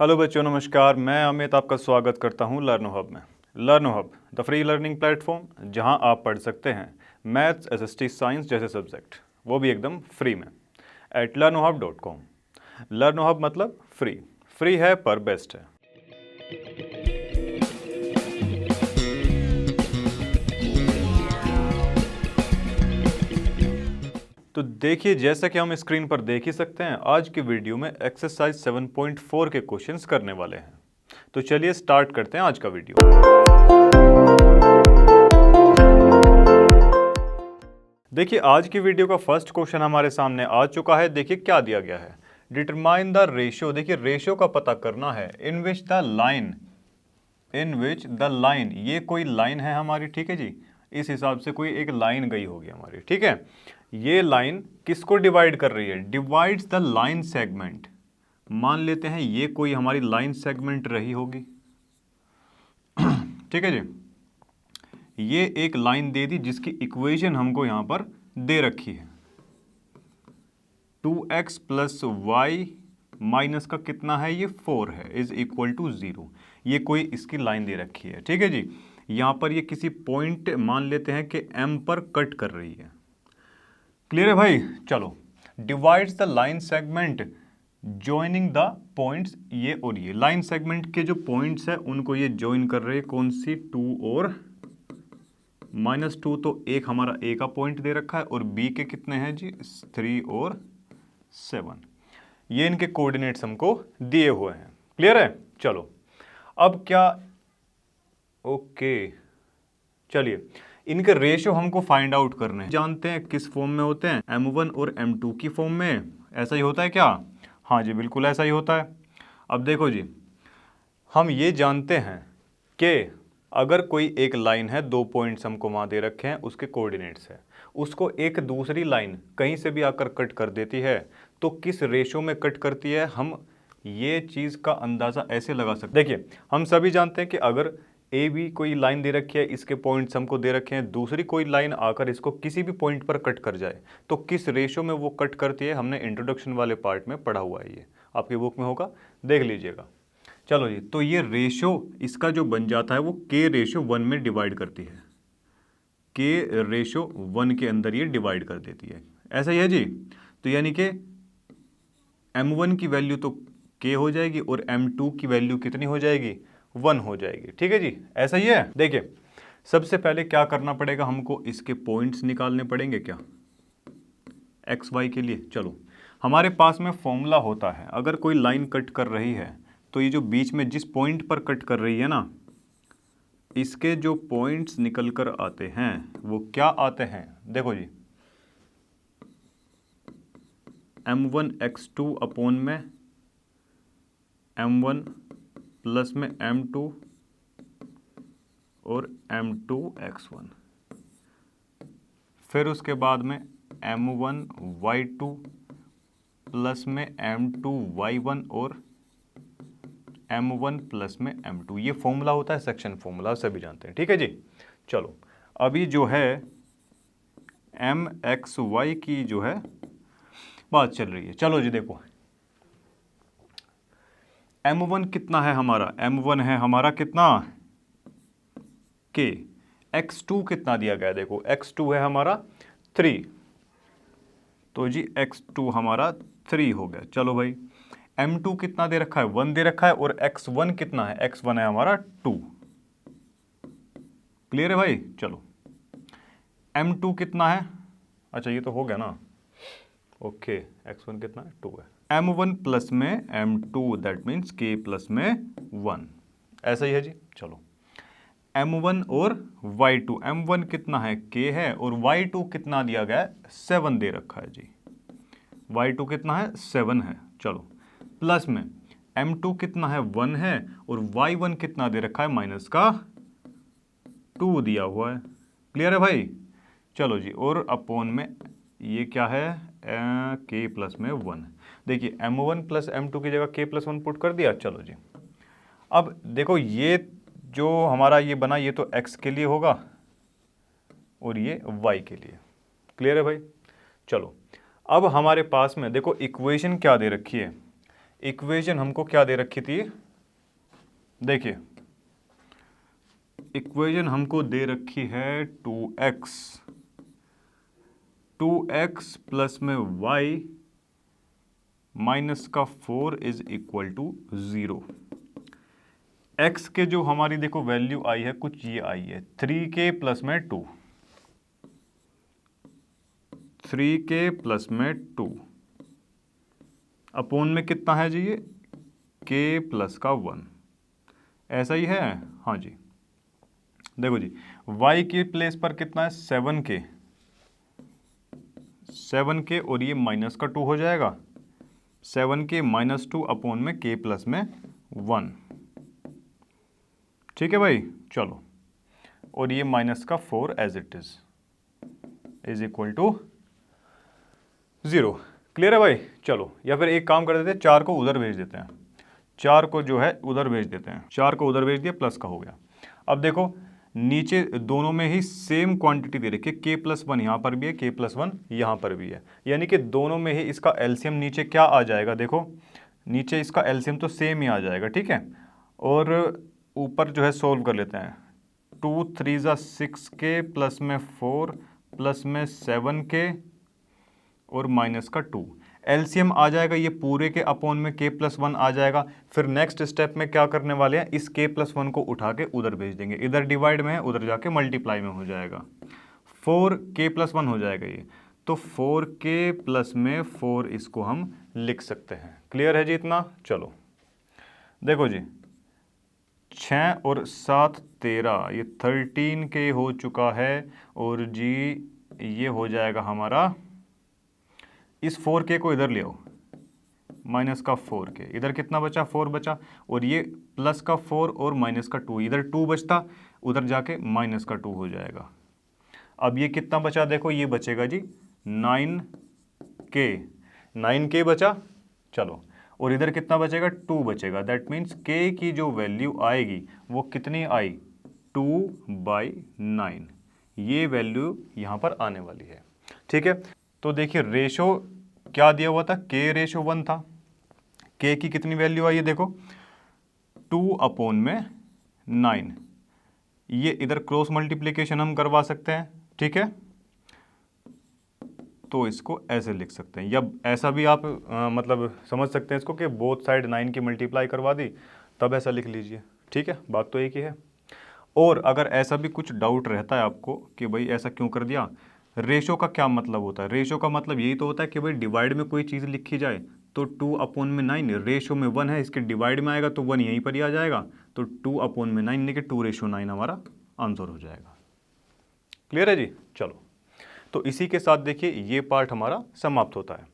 Hello बच्चों, नमस्कार। मैं अमित आपका स्वागत करता हूं लर्नो हब में। लर्नो hub the free learning platform, जहां आप पढ़ सकते हैं मैथ्स, एसएसटी, साइंस जैसे सब्जेक्ट, वो भी एकदम फ्री में एट learnohub.com। लर्नो हब मतलब फ्री। फ्री है पर बेस्ट है। तो देखिए, जैसा कि हम स्क्रीन पर देख ही सकते हैं, आज की वीडियो में एक्सरसाइज 7.4 के क्वेश्चंस करने वाले हैं। तो चलिए स्टार्ट करते हैं आज का वीडियो। देखिए, आज की वीडियो का फर्स्ट क्वेश्चन हमारे सामने आ चुका है। देखिए क्या दिया गया है, डिटरमाइन द रेशियो। देखिए रेशियो का पता करना है इन विच द लाइन, ये कोई लाइन है हमारी, ठीक है जी। इस हिसाब से कोई एक लाइन गई होगी हमारी, ठीक है। ये लाइन किसको डिवाइड कर रही है? Divides the line segment. मान लेते हैं ये कोई हमारी लाइन सेगमेंट रही होगी, ठीक है जी। ये एक लाइन दे दी जिसकी इक्वेशन हमको यहां पर दे रखी है। 2x प्लस वाई माइनस का कितना है, ये 4 है, इज इक्वल टू 0। ये कोई इसकी लाइन दे रखी है, ठीक है जी। यहां पर ये किसी पॉइंट मान लेते हैं कि m पर कट कर रही है। क्लियर है भाई? चलो, divides the line segment joining the points, ये और ये लाइन सेगमेंट के जो पॉइंट्स है उनको ये ज्वाइन कर रहे हैं। कौन सी? 2 और -2। तो एक हमारा ए का पॉइंट दे रखा है और बी के कितने हैं जी? 3 और 7। ये इनके कोऑर्डिनेट्स हमको दिए हुए हैं। क्लियर है? चलो अब क्या, ओके चलिए इनके रेशियो हमको फाइंड आउट करने हैं। जानते हैं किस फॉर्म में होते हैं? m1 और m2 की फॉर्म में। ऐसा ही होता है क्या? हाँ जी, बिल्कुल ऐसा ही होता है। अब देखो जी, हम ये जानते हैं कि अगर कोई एक लाइन है, 2 पॉइंट्स हमको वहाँ दे रखे हैं, उसके कोऑर्डिनेट्स है, उसको एक दूसरी लाइन कहीं से भी आकर कट कर देती है, तो किस रेशियो में कट करती है, हम ये चीज़ का अंदाज़ा ऐसे लगा सकते हैं। देखिए, हम सभी जानते हैं कि अगर ए बी कोई लाइन दे रखी है, इसके पॉइंट्स हमको दे रखे हैं, दूसरी कोई लाइन आकर इसको किसी भी पॉइंट पर कट कर जाए, तो किस रेशियो में वो कट करती है, हमने इंट्रोडक्शन वाले पार्ट में पढ़ा हुआ है। ये आपकी बुक में होगा, देख लीजिएगा। चलो जी, तो ये रेशियो इसका जो बन जाता है वो k रेशियो 1 में डिवाइड करती है। k रेशियो 1 के अंदर ये डिवाइड कर देती है। ऐसा ही है जी। तो यानी कि m1 की वैल्यू तो k हो जाएगी और m2 की वैल्यू कितनी हो जाएगी? 1 हो जाएगी, ठीक है जी। ऐसा ही है। देखिए, सबसे पहले क्या करना पड़ेगा, हमको इसके पॉइंट्स निकालने पड़ेंगे। क्या? एक्स वाई के लिए। चलो, हमारे पास में फॉर्मूला होता है, अगर कोई लाइन कट कर रही है तो ये जो बीच में जिस पॉइंट पर कट कर रही है ना, इसके जो पॉइंट्स निकल कर आते हैं वो क्या आते हैं? देखो जी, m1x2 अपॉन में m1 प्लस में m2 और m2x1, फिर उसके बाद में m1y2 प्लस में m2y1 और m1 प्लस में m2। ये फॉर्मूला होता है सेक्शन फॉर्मूला, सभी जानते हैं, ठीक है जी। चलो, अभी जो है mxy की जो है बात चल रही है। चलो जी, देखो m1 कितना है हमारा? m1 है हमारा कितना? k। x2 कितना दिया गया है? देखो x2 है हमारा 3, तो जी x2 हमारा 3 हो गया। चलो भाई, m2 कितना दे रखा है? 1 दे रखा है। और x1 कितना है? x1 है हमारा 2। क्लियर है भाई? चलो, m2 कितना है? अच्छा, ये तो हो गया ना। ओके, x1 कितना है? 2 है। m1 प्लस में m2, that means k plus में 1। ऐसा ही है जी। चलो, m1 और y2, m1 कितना है? k है। और y2 कितना दिया गया है? 7 दे रखा है जी। y2 कितना है? 7 है। चलो, प्लस में m2 कितना है? 1 है। और y1 कितना दे रखा है? माइनस का 2 दिया हुआ है। क्लियर है भाई? चलो जी, और अपॉन में ये क्या है? k प्लस में 1। देखिए, m1 प्लस m2 की जगह k प्लस 1 पुट कर दिया। चलो जी, अब देखो ये जो हमारा ये बना, ये तो x के लिए होगा और ये y के लिए। क्लियर है भाई? चलो, अब हमारे पास में देखो इक्वेशन क्या दे रखी है। इक्वेशन हमको क्या दे रखी थी, देखिए इक्वेशन हमको दे रखी है 2x प्लस में y माइनस का 4 इज इक्वल टू 0। x के जो हमारी देखो वैल्यू आई है कुछ ये आई है 3k प्लस में 2, 3k प्लस में 2 अपोन में कितना है जी ये k प्लस का 1, ऐसा ही है। हाँ जी देखो जी y के प्लेस पर कितना है 7k और ये माइनस का 2 हो जाएगा, 7k माइनस 2 अपोन में k प्लस में 1। ठीक है भाई चलो, और ये माइनस का 4 as it is equal to 0। Clear है भाई चलो, या फिर एक काम कर देते हैं 4 को उधर भेज देते हैं, 4 को जो है उधर भेज देते हैं, 4 को उधर भेज दिया प्लस का हो गया। अब देखो नीचे दोनों में ही सेम क्वांटिटी दे रखी है, k प्लस 1 यहाँ पर भी है, k प्लस 1 यहाँ पर भी है, यानी कि दोनों में ही इसका एलसीएम नीचे क्या आ जाएगा, देखो नीचे इसका एलसीएम तो सेम ही आ जाएगा। ठीक है, और ऊपर जो है सोल्व कर लेते हैं, 2 3 ज़ा 6k प्लस में 4 प्लस में 7k और माइनस का 2, एलसीएम आ जाएगा ये पूरे के अपोन में k प्लस 1 आ जाएगा। फिर नेक्स्ट स्टेप में क्या करने वाले हैं, इस k प्लस 1 को उठा के उधर भेज देंगे, इधर डिवाइड में है उधर जाके मल्टीप्लाई में हो जाएगा, 4k प्लस 1 हो जाएगा ये, तो 4k प्लस में 4 इसको हम लिख सकते हैं। क्लियर है जी इतना। चलो देखो जी 6 और 7 13, ये 13k हो चुका है, और जी ये हो जाएगा हमारा, इस 4k को इधर ले आओ, माइनस का 4k, इधर कितना बचा 4 बचा, और ये प्लस का 4 और माइनस का 2, इधर 2 बचता उधर जाके माइनस का 2 हो जाएगा। अब ये कितना बचा देखो, ये बचेगा जी 9k बचा, चलो, और इधर कितना बचेगा 2 बचेगा, दैट मीन्स k की जो वैल्यू आएगी वो कितनी आई 2/9, ये वैल्यू यहाँ पर आने वाली है। ठीक है, तो देखिए रेशो क्या दिया हुआ था, k रेशो 1 था, k की कितनी वैल्यू आई है देखो 2 अपोन में 9, ये इधर क्रॉस मल्टीप्लिकेशन हम करवा सकते हैं। ठीक है, तो इसको ऐसे लिख सकते हैं, या ऐसा भी आप मतलब समझ सकते हैं इसको कि बोथ साइड 9 की मल्टीप्लाई करवा दी, तब ऐसा लिख लीजिए। ठीक है, बात तो एक ही है। और अगर ऐसा भी कुछ डाउट रहता है आपको कि भाई ऐसा क्यों कर दिया, रेशो का क्या मतलब होता है, रेशो का मतलब यही तो होता है कि भाई डिवाइड में कोई चीज़ लिखी जाए तो 2 अपोन में 9, रेशो में 1 है, इसके डिवाइड में आएगा तो 1 यहीं पर ही आ जाएगा, तो 2 अपोन में 9 यानी कि 2:9 हमारा आंसर हो जाएगा। क्लियर है जी। चलो, तो इसी के साथ देखिए ये पार्ट हमारा समाप्त होता है,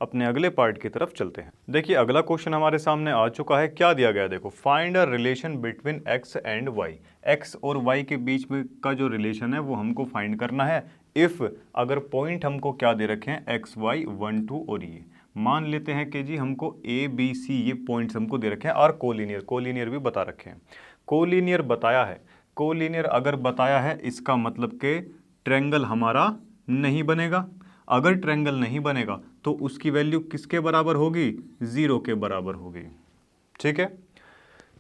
अपने अगले पार्ट की तरफ चलते हैं। देखिए अगला क्वेश्चन हमारे सामने आ चुका है, क्या दिया गया देखो, find a relation between x and y, x और y के बीच में का जो रिलेशन है वो हमको फाइंड करना है। इफ़ अगर पॉइंट हमको क्या दे रखे हैं x y 1 2, और ये मान लेते हैं कि जी हमको a b c ये पॉइंट्स हमको दे रखे हैं, और कोलिनियर भी बता रखे हैं। कोलिनियर बताया है, कोलिनियर अगर बताया है इसका मतलब कि ट्रायंगल हमारा नहीं बनेगा, अगर ट्रायंगल नहीं बनेगा तो उसकी वैल्यू किसके बराबर होगी, 0 के बराबर होगी। ठीक है,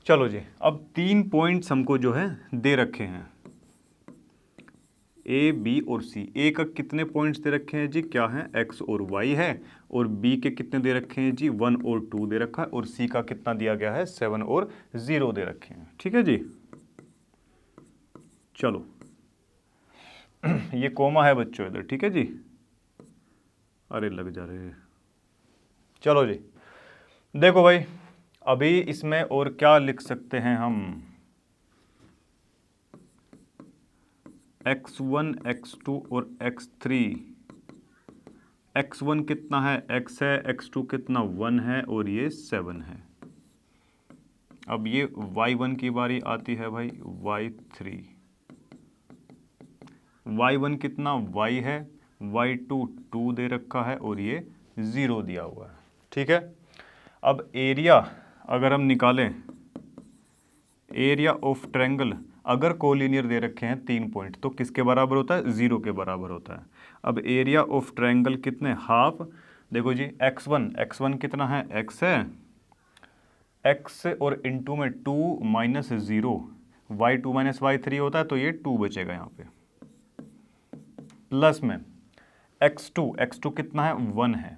चलो जी, अब 3 पॉइंट्स हमको जो है दे रखे हैं, ए बी और सी। ए का कितने पॉइंट्स दे रखे हैं जी, क्या है x और y है, और b के कितने दे रखे हैं जी 1 और 2 दे रखा है, और c का कितना दिया गया है 7 और 0 दे रखे हैं। ठीक है जी, चलो ये कोमा है बच्चों इधर। ठीक है जी, अरे लग जा रहे हैं। चलो जी, देखो भाई अभी इसमें और क्या लिख सकते हैं हम, x1 x2 और x3, x1 कितना है x है, x2 कितना 1 है, और ये 7 है। अब ये y1 की बारी आती है भाई, y3, y1 कितना y है, y2 2 दे रखा है, और ये 0 दिया हुआ है। ठीक है, अब एरिया अगर हम निकालें, एरिया ऑफ ट्रायंगल अगर कोलिनियर दे रखे हैं 3 पॉइंट तो किसके बराबर होता है, 0 के बराबर होता है। अब एरिया ऑफ ट्रायंगल कितने, हाफ, देखो जी x1 कितना है, x है, x और इंटू में 2 माइनस 0, y2 माइनस y3 होता है तो ये 2 बचेगा यहाँ पे, प्लस में x2 कितना है 1 है,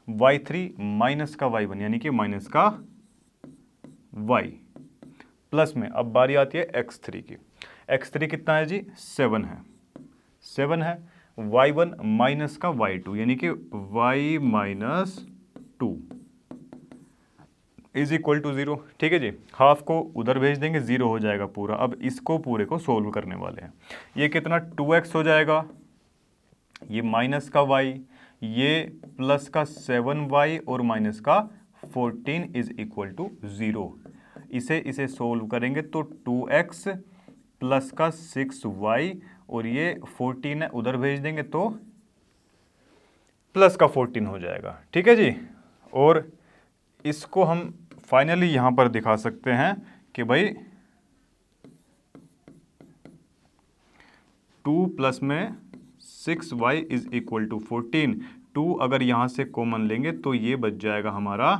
y3 माइनस का y1 यानी कि माइनस का y, प्लस में अब बारी आती है x3 की। x3 कितना है जी 7 है, y1 माइनस का y2 यानी कि y minus 2 is equal to 0। ठीक है जी, हाफ को उधर भेज देंगे, 0 हो जाएगा पूरा। अब इसको पूरे को सोल्व करने वाले हैं। ये कितना 2x हो जाएगा, ये माइनस का y, ये प्लस का 7y और माइनस का 14 इज इक्वल टू 0। इसे सोल्व करेंगे तो 2x प्लस का 6y और ये 14 है, उधर भेज देंगे तो प्लस का 14 हो जाएगा। ठीक है जी, और इसको हम फाइनली यहां पर दिखा सकते हैं कि भाई 2 प्लस में 6y इज इक्वल टू 14। 2 अगर यहां से कॉमन लेंगे तो ये बच जाएगा हमारा,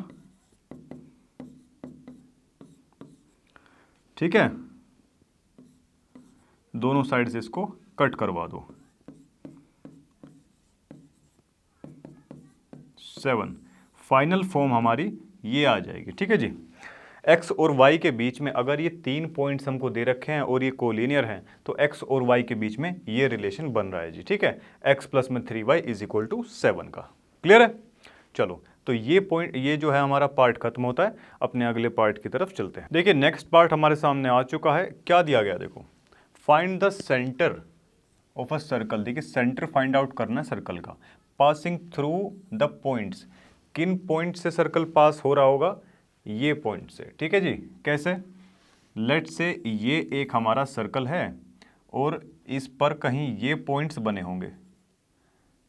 ठीक है, दोनों साइड से इसको कट करवा दो, 7। फाइनल फॉर्म हमारी ये आ जाएगी। ठीक है जी, x और y के बीच में अगर ये 3 पॉइंट्स हमको दे रखे हैं और ये कोलिनियर हैं तो x और y के बीच में ये रिलेशन बन रहा है जी। ठीक है, x प्लस में 3y इज इक्वल टू 7 का। क्लियर है? चलो, तो ये पॉइंट, ये जो है हमारा पार्ट खत्म होता है। अपने अगले पार्ट की तरफ चलते हैं। देखिए नेक्स्ट पार्ट हमारे सामने आ चुका है। क्या दिया गया देखो, find the centre of a circle. देखिए सेंटर फाइंड आउट करना है सर्कल का, पासिंग थ्रू द पॉइंट्स। किन पॉइंट से सर्कल पास हो रहा होगा, ये पॉइंट से। ठीक है जी, कैसे, लेट से ये एक हमारा सर्कल है और इस पर कहीं ये पॉइंट्स बने होंगे।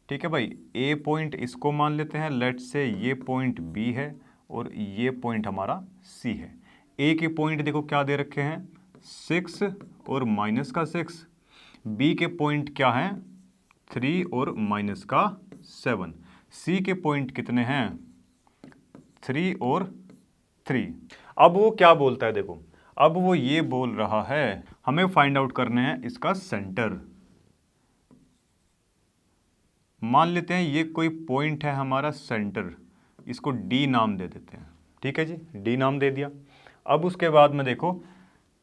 ठीक है भाई, ए पॉइंट इसको मान लेते हैं, लेट से ये पॉइंट बी है और ये पॉइंट हमारा सी है। ए के पॉइंट देखो क्या दे रखे हैं, 6 और माइनस का 6। बी के पॉइंट क्या हैं, 3 और माइनस का 7। सी के पॉइंट कितने हैं, 3 और 3। अब वो क्या बोलता है देखो, अब वो ये बोल रहा है हमें फाइंड आउट करने हैं इसका सेंटर। मान लेते हैं ये कोई पॉइंट है हमारा सेंटर, इसको डी नाम दे देते हैं। ठीक है जी, डी नाम दे दिया। अब उसके बाद में देखो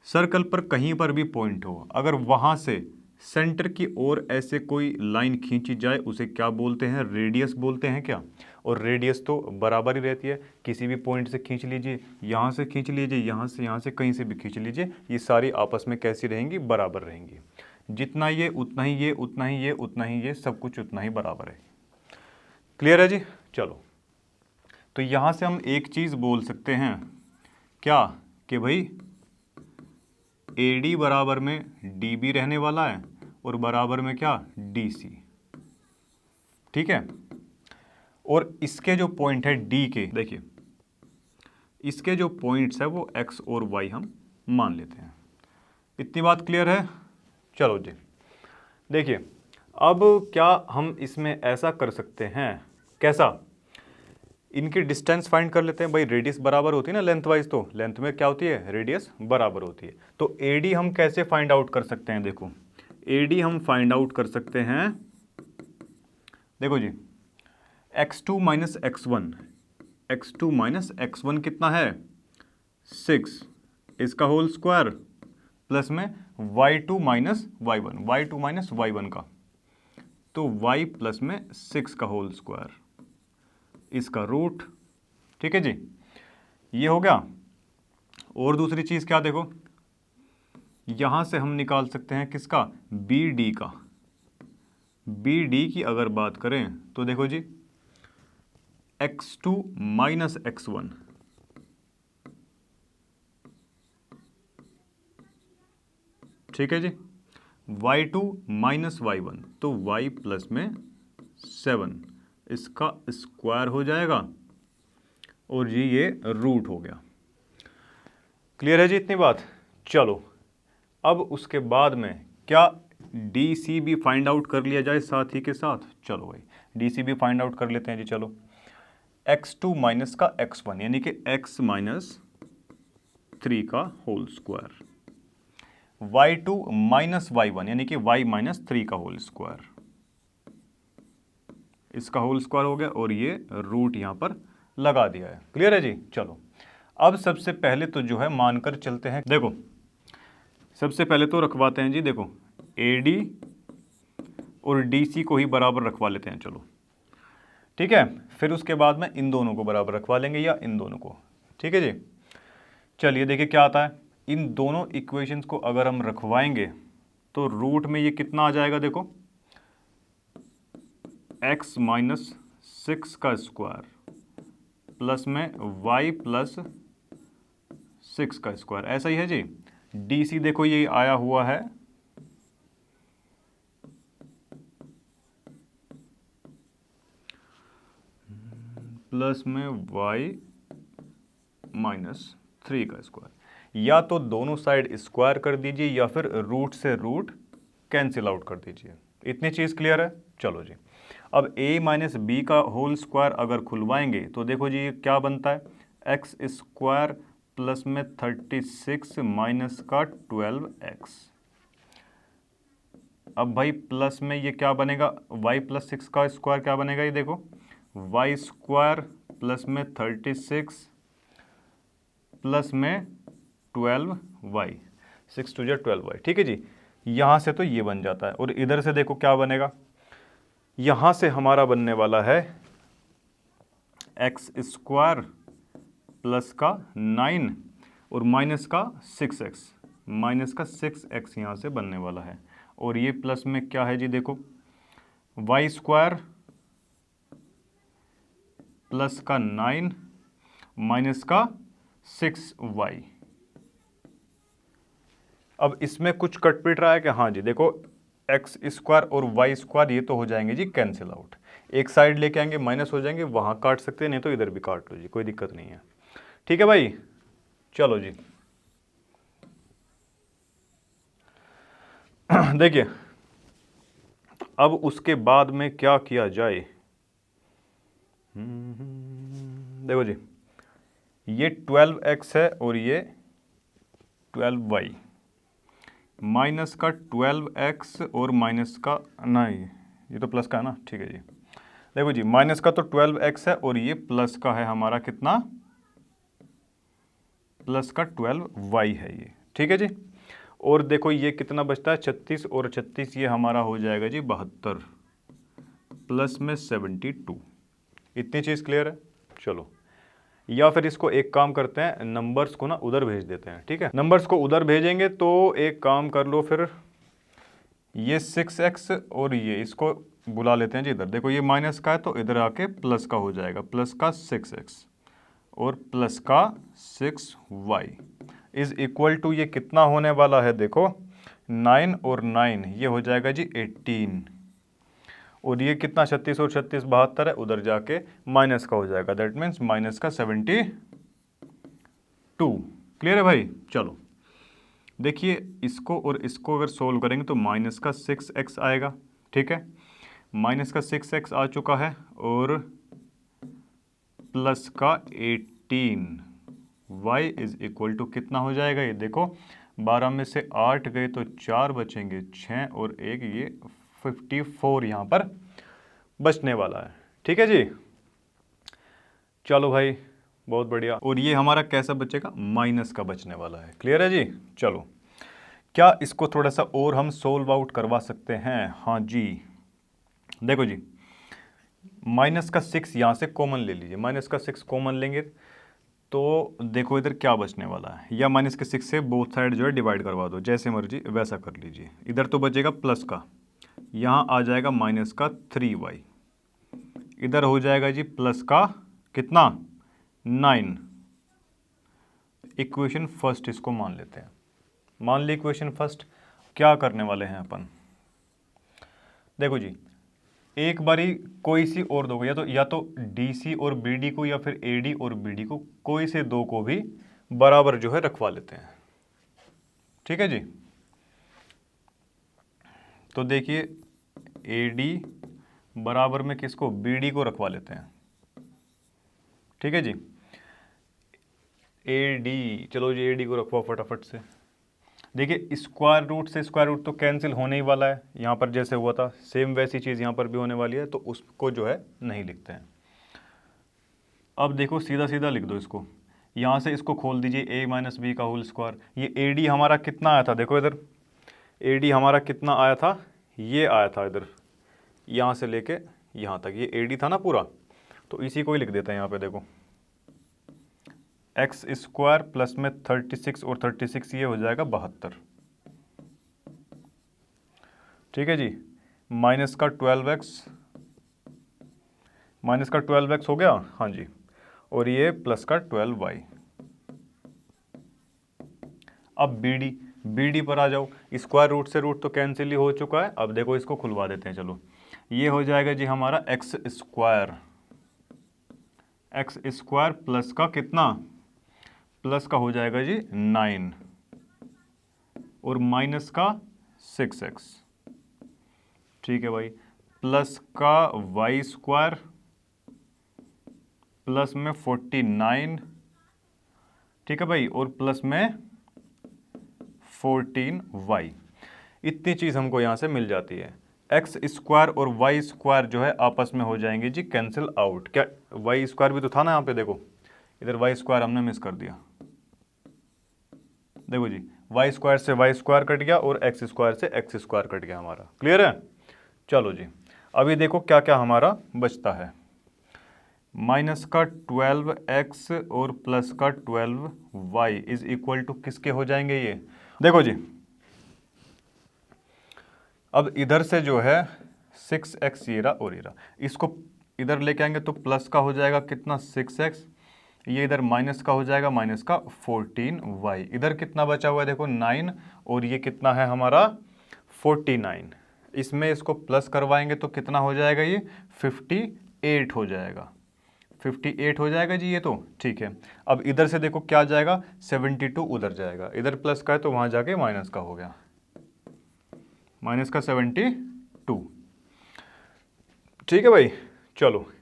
सर्कल पर कहीं पर भी पॉइंट हो, अगर वहां से सेंटर की ओर ऐसे कोई लाइन खींची जाए उसे क्या बोलते हैं, रेडियस बोलते हैं क्या। और रेडियस तो बराबर ही रहती है, किसी भी पॉइंट से खींच लीजिए, यहाँ से खींच लीजिए, यहाँ से कहीं से भी खींच लीजिए, ये सारी आपस में कैसी रहेंगी, बराबर रहेंगी। जितना ये उतना ही ये, उतना ही ये, उतना ही ये, सब कुछ उतना ही बराबर है। क्लियर है जी। चलो, तो यहाँ से हम एक चीज़ बोल सकते हैं क्या, कि भाई AD बराबर में DB रहने वाला है और बराबर में क्या, DC। ठीक है, और इसके जो पॉइंट है D के, देखिए इसके जो पॉइंट्स है वो X और Y हम मान लेते हैं। इतनी बात क्लियर है। चलो जी, देखिए अब क्या हम इसमें ऐसा कर सकते हैं, कैसा, इनकी डिस्टेंस फाइंड कर लेते हैं। भाई रेडियस बराबर होती है ना लेंथ वाइज, तो लेंथ में क्या होती है, रेडियस बराबर होती है। तो AD हम कैसे फाइंड आउट कर सकते हैं, देखो AD हम फाइंड आउट कर सकते हैं, देखो जी x2 minus x1, x2 minus x1 कितना है, 6, इसका होल स्क्वायर, प्लस में y2 minus y1, y2 minus y1 का, तो y प्लस में 6 का होल स्क्वायर, इसका रूट। ठीक है जी, ये हो गया। और दूसरी चीज़ क्या, देखो यहाँ से हम निकाल सकते हैं किसका, BD का। BD की अगर बात करें तो देखो जी x2 माइनस x1, ठीक है जी, y2 माइनस y1, तो y प्लस में 7, इसका स्क्वायर हो जाएगा और ये रूट हो गया। क्लियर है जी इतनी बात। चलो, अब उसके बाद में क्या DC भी फाइंड आउट कर लिया जाए साथ ही के साथ। चलो भाई DC भी फाइंड आउट कर लेते हैं जी। चलो, x2 माइनस का x1 यानी कि x माइनस 3 का whole square, y2 minus y1 यानी कि y माइनस 3 का होल स्क्वायर, इसका होल स्क्वायर हो गया और ये रूट यहां पर लगा दिया है। क्लियर है जी। चलो अब सबसे पहले तो जो है मानकर चलते हैं, देखो सबसे पहले तो रखवाते हैं जी, देखो AD और DC को ही बराबर रखवा लेते हैं, चलो ठीक है। फिर उसके बाद में इन दोनों को बराबर रखवा लेंगे या इन दोनों को, ठीक है जी। चलिए देखिए क्या आता है, इन दोनों इक्वेशंस को अगर हम रखवाएंगे तो रूट में ये कितना आ जाएगा, देखो x माइनस 6 का स्क्वायर प्लस में y प्लस 6 का स्क्वायर, ऐसा ही है जी। DC देखो ये आया हुआ है प्लस में y माइनस 3 का स्क्वायर, या तो दोनों साइड स्क्वायर कर दीजिए या फिर रूट से रूट कैंसिल आउट कर दीजिए। इतनी चीज़ क्लियर है। चलो जी, अब a माइनस बी का होल स्क्वायर अगर खुलवाएंगे तो देखो जी ये क्या बनता है, एक्स स्क्वायर प्लस में 36 माइनस का 12x। अब भाई प्लस में ये क्या बनेगा, y प्लस 6 का स्क्वायर क्या बनेगा, ये देखो y स्क्वायर प्लस में 36 प्लस में 12y, 6 टू 12y, ठीक है जी। यहाँ से तो ये बन जाता है और इधर से देखो क्या बनेगा, यहाँ से हमारा बनने वाला है एक्स स्क्वायर प्लस का 9 और माइनस का 6x, माइनस का 6x यहाँ से बनने वाला है। और ये प्लस में क्या है जी, देखो वाई स्क्वायर प्लस का 9 माइनस का 6y। अब इसमें कुछ कट पिट रहा है कि, हाँ जी देखो एक्स स्क्वायर और वाई स्क्वायर ये तो हो जाएंगे जी कैंसिल आउट, एक साइड लेके आएंगे माइनस हो जाएंगे, वहाँ काट सकते हैं, नहीं तो इधर भी काट लो जी, कोई दिक्कत नहीं है। ठीक है भाई, चलो जी देखिए अब उसके बाद में क्या किया जाए, देखो जी ये 12x है और ये 12y, माइनस का 12x और माइनस का, नहीं ये तो प्लस का है ना, ठीक है जी। देखो जी माइनस का तो 12x है और ये प्लस का है हमारा कितना, प्लस का 12y है ये, ठीक है जी। और देखो ये कितना बचता है 36 और 36 ये हमारा हो जाएगा जी 72 प्लस में 72। इतनी चीज़ क्लियर है। चलो या फिर इसको एक काम करते हैं, नंबर्स को ना उधर भेज देते हैं, ठीक है। नंबर्स को उधर भेजेंगे तो एक काम कर लो, फिर ये 6x और ये इसको बुला लेते हैं जी इधर। देखो ये माइनस का है तो इधर आके प्लस का हो जाएगा, प्लस का 6x और प्लस का 6y इज इक्वल टू ये कितना होने वाला है, देखो 9 और 9 ये हो जाएगा जी 18 और ये कितना 36 और 36 72 है, उधर जाके माइनस का हो जाएगा, दैट मीन्स माइनस का 72। क्लियर है भाई। चलो देखिए इसको और इसको अगर सोल्व करेंगे तो माइनस का 6x आएगा, ठीक है, माइनस का 6x आ चुका है और प्लस का 18 y इज इक्वल टू कितना हो जाएगा, ये देखो 12 में से 8 गए तो 4 बचेंगे, 6 और 1 ये 54 यहाँ पर बचने वाला है, ठीक है जी। चलो भाई बहुत बढ़िया, और ये हमारा कैसा बचेगा, माइनस का बचने वाला है। क्लियर है जी। चलो क्या इसको थोड़ा सा और हम सोल्व आउट करवा सकते हैं, हाँ जी देखो जी माइनस का 6 यहाँ से कॉमन ले लीजिए, माइनस का 6 कॉमन लेंगे तो देखो इधर क्या बचने वाला है, या माइनस के 6 से बोथ साइड जो है डिवाइड करवा दो, जैसे मर्जी वैसा कर लीजिए। इधर तो बचेगा प्लस का, यहाँ आ जाएगा माइनस का 3y, इधर हो जाएगा जी प्लस का कितना 9। इक्वेशन फर्स्ट इसको मान लेते हैं, मान ली इक्वेशन फर्स्ट। क्या करने वाले हैं अपन, देखो जी एक बारी कोई सी और दो, या तो DC और BD को या फिर AD और BD को, कोई से दो को भी बराबर जो है रखवा लेते हैं, ठीक है जी। तो देखिए AD बराबर में किसको, BD को रखवा लेते हैं, ठीक है जी। ए डी, चलो जी ए डी को रखवाओ फटाफट से। देखिए स्क्वायर रूट से स्क्वायर रूट तो कैंसिल होने ही वाला है, यहाँ पर जैसे हुआ था सेम वैसी चीज़ यहाँ पर भी होने वाली है, तो उसको जो है नहीं लिखते हैं। अब देखो सीधा सीधा लिख दो इसको, यहाँ से इसको खोल दीजिए a माइनस बी का होल स्क्वायर। ये ए डी हमारा कितना आया था, देखो इधर ए डी हमारा कितना आया था, ये आया था इधर यहाँ से लेके यहाँ तक, ये ए डी था ना पूरा, तो इसी को ही लिख देते हैं यहाँ पे। देखो एक्स स्क्वायर प्लस में 36 और 36 ये हो जाएगा 72, ठीक है जी। माइनस का 12x हो गया, हाँ जी, और ये प्लस का 12y। अब बी डी पर आ जाओ, स्क्वायर रूट से रूट तो कैंसिल ही हो चुका है। अब देखो इसको खुलवा देते हैं, चलो ये हो जाएगा जी हमारा एक्स स्क्वायर प्लस का कितना, प्लस का हो जाएगा जी 9 और माइनस का 6x, ठीक है भाई, प्लस का वाई स्क्वायर प्लस में 49, ठीक है भाई, और प्लस में 14y। इतनी चीज़ हमको यहाँ से मिल जाती है। एक्स स्क्वायर और वाई स्क्वायर जो है आपस में हो जाएंगे जी कैंसिल आउट। क्या वाई स्क्वायर भी तो था ना यहाँ पे, देखो इधर वाई स्क्वायर हमने मिस कर दिया, देखो जी वाई स्क्वायर से वाई स्क्वायर कट गया और एक्स स्क्वायर से एक्स स्क्वायर कट गया हमारा। क्लियर है? चलो जी अभी देखो क्या क्या हमारा बचता है। माइनस का 12x और प्लस का 12y इज इक्वल टू किसके हो जाएंगे ये, देखो जी अब इधर से जो है 6x ये रहा और ये रहा, इसको इधर लेके आएंगे तो प्लस का हो जाएगा कितना 6x, ये इधर माइनस का हो जाएगा माइनस का 14y, इधर कितना बचा हुआ है देखो 9 और ये कितना है हमारा 49, इसमें इसको प्लस करवाएंगे तो कितना हो जाएगा ये 58 हो जाएगा, 58 हो जाएगा जी ये तो, ठीक है। अब इधर से देखो क्या जाएगा 72 उधर जाएगा, इधर प्लस का है तो वहाँ जाके माइनस का हो गया, माइनस का 72, ठीक है भाई। चलो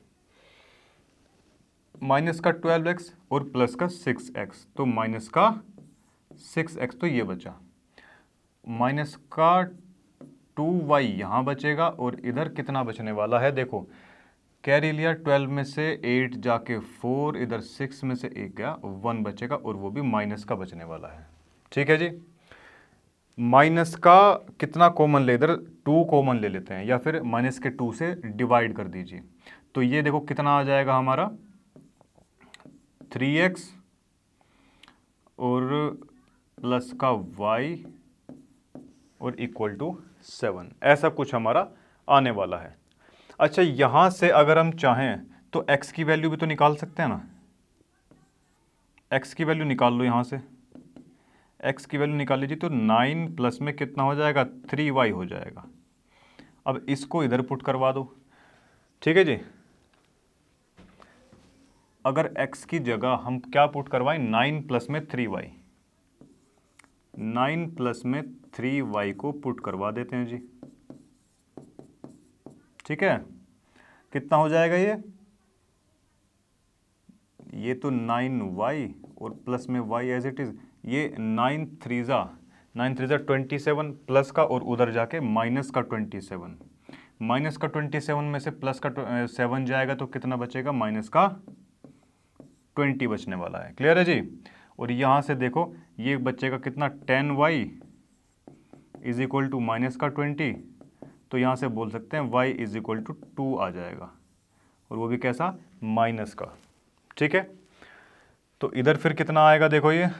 माइनस का 12x और प्लस का 6x, तो माइनस का 6x तो ये बचा, माइनस का 2y यहाँ बचेगा और इधर कितना बचने वाला है देखो, कैरी लिया 12 में से 8 जाके 4, इधर 6 में से 1 गया 1 बचेगा और वो भी माइनस का बचने वाला है, ठीक है जी। माइनस का कितना कॉमन ले, इधर 2 कॉमन ले लेते हैं या फिर माइनस के 2 से डिवाइड कर दीजिए, तो ये देखो कितना आ जाएगा हमारा 3x और प्लस का y और इक्वल टू 7, ऐसा कुछ हमारा आने वाला है। अच्छा यहाँ से अगर हम चाहें तो x की वैल्यू भी तो निकाल सकते हैं ना, x की वैल्यू निकाल लो, यहाँ से x की वैल्यू निकाल लीजिए तो 9 प्लस में कितना हो जाएगा 3y हो जाएगा। अब इसको इधर पुट करवा दो, ठीक है जी। अगर x की जगह हम क्या पुट करवाएं 9 प्लस में 3y, 9 प्लस में 3y को पुट करवा देते हैं जी, ठीक है। कितना हो जाएगा ये तो 9y और प्लस में y एज इट इज, ये 9 3 27 प्लस का और उधर जाके माइनस का 27, माइनस का 27 में से प्लस का 7 जाएगा तो कितना बचेगा माइनस का 20 बचने वाला है। क्लियर है जी। और यहाँ से देखो ये बचेगा कितना 10y is equal to minus का 20, तो यहाँ से बोल सकते हैं y इज इक्वल टू 2 आ जाएगा और वो भी कैसा माइनस का, ठीक है। तो इधर फिर कितना आएगा देखो ये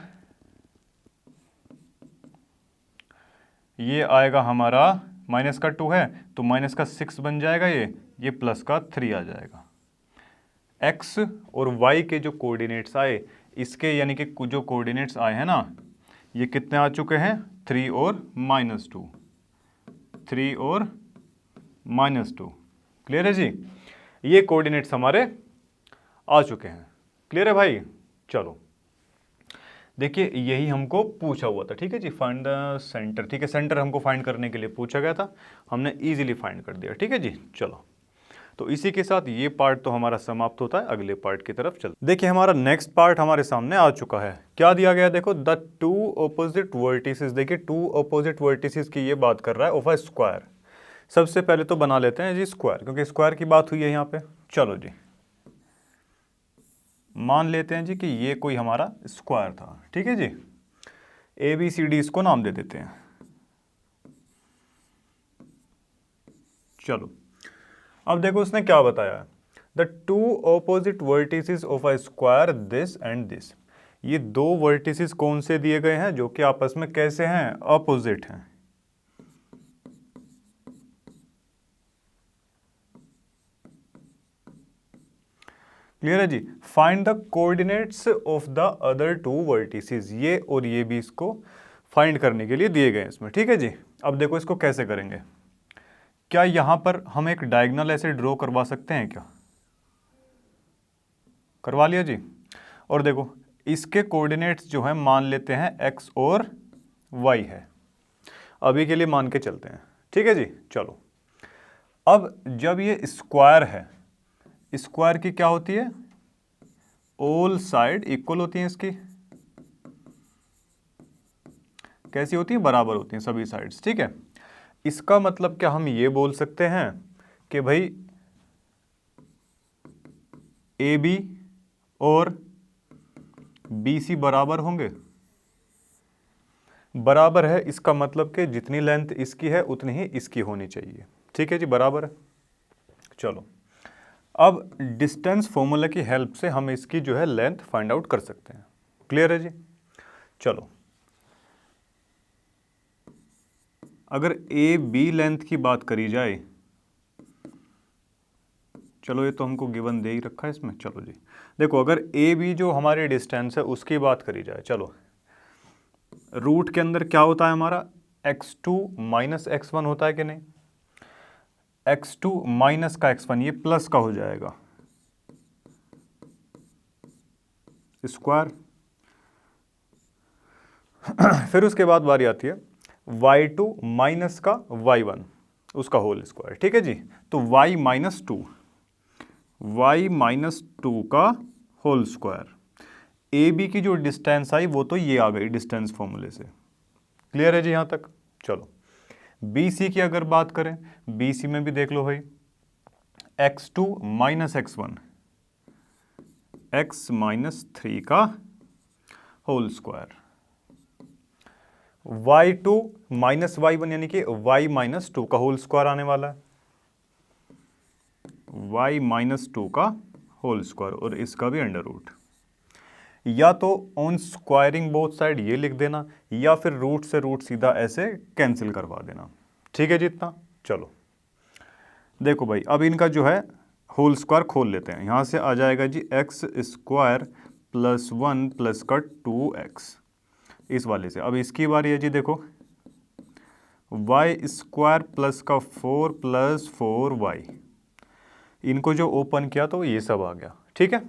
आएगा हमारा माइनस का 2 है तो माइनस का 6 बन जाएगा, ये प्लस का 3 आ जाएगा। x और y के जो कोऑर्डिनेट्स आए इसके यानी कि जो कोऑर्डिनेट्स आए हैं ना ये कितने आ चुके हैं 3 और -2, 3 और -2। क्लियर है जी, ये कोऑर्डिनेट्स हमारे आ चुके हैं। क्लियर है भाई। चलो देखिए यही हमको पूछा हुआ था, ठीक है जी, फाइंड द सेंटर, ठीक है, सेंटर हमको फाइंड करने के लिए पूछा गया था, हमने इजीली फाइंड कर दिया, ठीक है जी। चलो तो इसी के साथ ये पार्ट तो हमारा समाप्त होता है, अगले पार्ट की तरफ चल। देखिए हमारा नेक्स्ट पार्ट हमारे सामने आ चुका है। क्या दिया गया है देखो, द टू ऑपोजिट वर्टिसेस। देखिए टू ऑपोजिट वर्टिसेस की ये बात कर रहा है ऑफ अ स्क्वायर। सबसे पहले तो बना लेते हैं जी स्क्वायर, क्योंकि स्क्वायर की बात हुई है यहाँ पे। चलो जी, मान लेते हैं जी कि ये कोई हमारा स्क्वायर था, ठीक है जी। ABCD इसको नाम दे देते हैं। चलो अब देखो उसने क्या बताया, the two opposite vertices of a square this and this. ये दो वर्टिसेस कौन से दिए गए हैं जो कि आपस में कैसे हैं, अपोजिट हैं। क्लियर है जी। Find the coordinates of the other two vertices. ये और ये भी इसको फाइंड करने के लिए दिए गए हैं इसमें, ठीक है जी। अब देखो इसको कैसे करेंगे। क्या यहां पर हम एक डायगोनल ऐसे ड्रॉ करवा सकते हैं क्या, करवा लिया जी। और देखो इसके कोऑर्डिनेट्स जो है मान लेते हैं x और y है, अभी के लिए मान के चलते हैं, ठीक है जी। चलो अब जब ये स्क्वायर है, स्क्वायर की क्या होती है, ऑल साइड इक्वल होती हैं इसकी। कैसी होती है, बराबर होती हैं सभी साइड्स, ठीक है। इसका मतलब क्या हम ये बोल सकते हैं कि भाई AB और BC बराबर होंगे। बराबर है इसका मतलब कि जितनी लेंथ इसकी है उतनी ही इसकी होनी चाहिए, ठीक है जी, बराबर है। चलो अब डिस्टेंस फॉर्मूला की हेल्प से हम इसकी जो है लेंथ फाइंड आउट कर सकते हैं। क्लियर है जी। चलो अगर AB लेंथ की बात करी जाए, चलो ये तो हमको गिवन दे ही रखा है इसमें। चलो जी देखो, अगर AB जो हमारी डिस्टेंस है उसकी बात करी जाए, चलो रूट के अंदर क्या होता है हमारा, x2 माइनस x1 होता है कि नहीं। x2 माइनस का x1 ये प्लस का हो जाएगा स्क्वायर। फिर उसके बाद बारी आती है y2 माइनस का y1 उसका होल स्क्वायर, ठीक है जी। तो y माइनस टू का होल स्क्वायर। ए बी की जो डिस्टेंस आई वो तो ये आ गई डिस्टेंस फॉर्मूले से। क्लियर है जी यहाँ तक। चलो बी सी की अगर बात करें, बी सी में भी देख लो भाई, x2 minus x1 x minus 3 का whole square. y2 minus y1 यानी कि y माइनस 2 का होल स्क्वायर आने वाला है, y माइनस 2 का होल स्क्वायर, और इसका भी अंडर रूट। या तो ऑन स्क्वायरिंग बोथ साइड ये लिख देना, या फिर रूट से रूट सीधा ऐसे कैंसिल करवा देना, ठीक है जी इतना। चलो देखो भाई अब इनका जो है होल स्क्वायर खोल लेते हैं। यहाँ से आ जाएगा जी एक्स स्क्वायर प्लस 1 प्लस का 2x इस वाले से। अब इसकी बारी है जी, देखो वाई स्क्वायर प्लस का 4 प्लस 4y, इनको जो ओपन किया तो ये सब आ गया, ठीक है।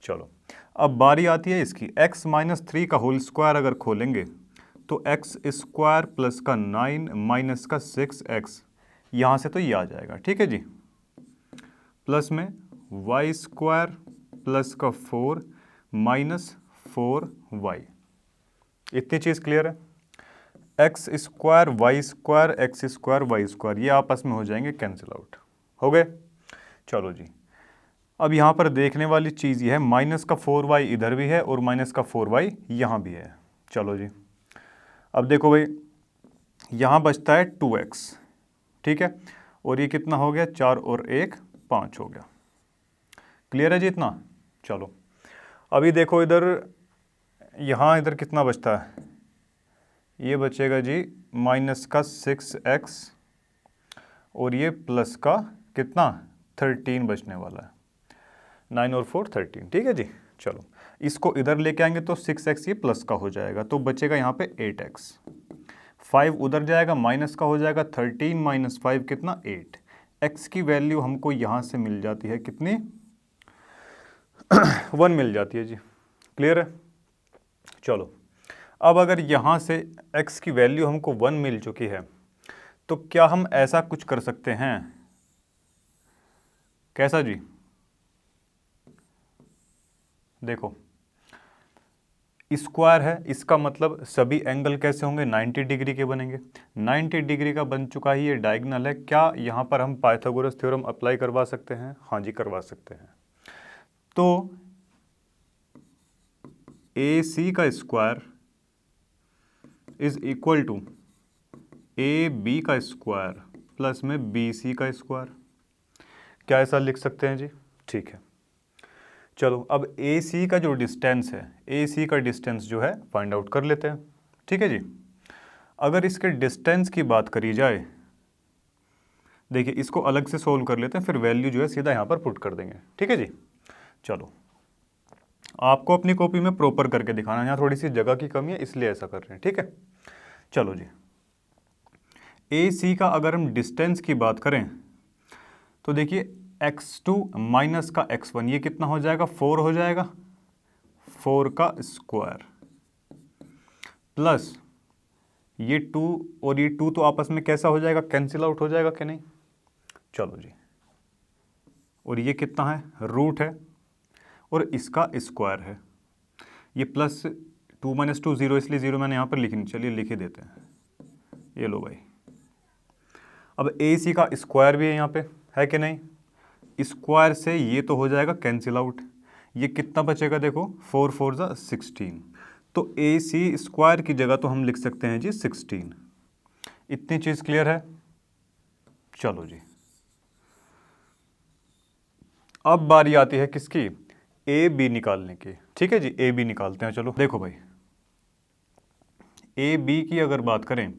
चलो अब बारी आती है इसकी, x माइनस 3 का होल स्क्वायर अगर खोलेंगे तो x स्क्वायर प्लस का 9 माइनस का 6x, यहाँ से तो ये आ जाएगा, ठीक है जी। प्लस में y स्क्वायर प्लस का 4 माइनस 4y, इतनी चीज़ क्लियर है। X square y square x square y square ये आपस में हो जाएंगे कैंसिल आउट, हो गए। चलो जी अब यहाँ पर देखने वाली चीज़ ये है, माइनस का 4y इधर भी है और माइनस का 4y यहाँ भी है। चलो जी अब देखो भाई यहाँ बचता है 2x, ठीक है, और ये कितना हो गया, 4 और 1 5 हो गया। क्लियर है जी इतना। चलो अभी देखो इधर, यहाँ इधर कितना बचता है, ये बचेगा जी माइनस का 6x और ये प्लस का कितना 13 बचने वाला है, 9 और 4 13, ठीक है जी। चलो इसको इधर लेके आएंगे तो 6x ये प्लस का हो जाएगा, तो बचेगा यहाँ पे 8x, 5 उधर जाएगा माइनस का हो जाएगा 13 माइनस 5 कितना 8। x की वैल्यू हमको यहाँ से मिल जाती है कितनी 1 मिल जाती है जी। क्लियर है। चलो अब अगर यहाँ से x की वैल्यू हमको 1 मिल चुकी है तो क्या हम ऐसा कुछ कर सकते हैं कैसा जी? देखो स्क्वायर है, इसका मतलब सभी एंगल कैसे होंगे? 90 डिग्री के बनेंगे। 90 डिग्री का बन चुका ही, ये डायगोनल है। क्या यहाँ पर हम पाइथागोरस थ्योरम अप्लाई करवा सकते हैं? हाँ जी, करवा सकते हैं। तो ए सी का square is equal to A B का स्क्वायर प्लस में बी सी का स्क्वायर। क्या ऐसा लिख सकते हैं जी? ठीक है, चलो अब ए सी का जो डिस्टेंस है, ए सी का डिस्टेंस जो है फाइंड आउट कर लेते हैं। ठीक है जी, अगर इसके डिस्टेंस की बात करी जाए, देखिए इसको अलग से सोल्व कर लेते हैं, फिर वैल्यू जो है सीधा यहाँ पर पुट कर देंगे। ठीक है जी, चलो आपको अपनी कॉपी में प्रॉपर करके दिखाना है, यहाँ थोड़ी सी जगह की कमी है इसलिए ऐसा कर रहे हैं। ठीक है, चलो जी, ए सी का अगर हम डिस्टेंस की बात करें तो देखिए x2 माइनस का x1 ये कितना हो जाएगा? 4 हो जाएगा, 4 का स्क्वायर प्लस ये 2 और ये 2 तो आपस में कैसा हो जाएगा? कैंसिल आउट हो जाएगा कि नहीं? चलो जी, और ये कितना है? रूट है और इसका स्क्वायर है। ये प्लस 2 माइनस 2 0, इसलिए 0 मैंने यहाँ पर लिखी नहीं, चलिए लिख ही देते हैं। ये लो भाई, अब ए सी का स्क्वायर भी है यहाँ पे, है कि नहीं? स्क्वायर से ये तो हो जाएगा कैंसिल आउट, ये कितना बचेगा? देखो 4 4 जा 16, तो ए सी स्क्वायर की जगह तो हम लिख सकते हैं जी 16। इतनी चीज़ क्लियर है? चलो जी, अब बारी आती है किसकी? ए बी निकालने की। ठीक है जी, ए बी निकालते हैं। चलो देखो भाई, ए बी की अगर बात करें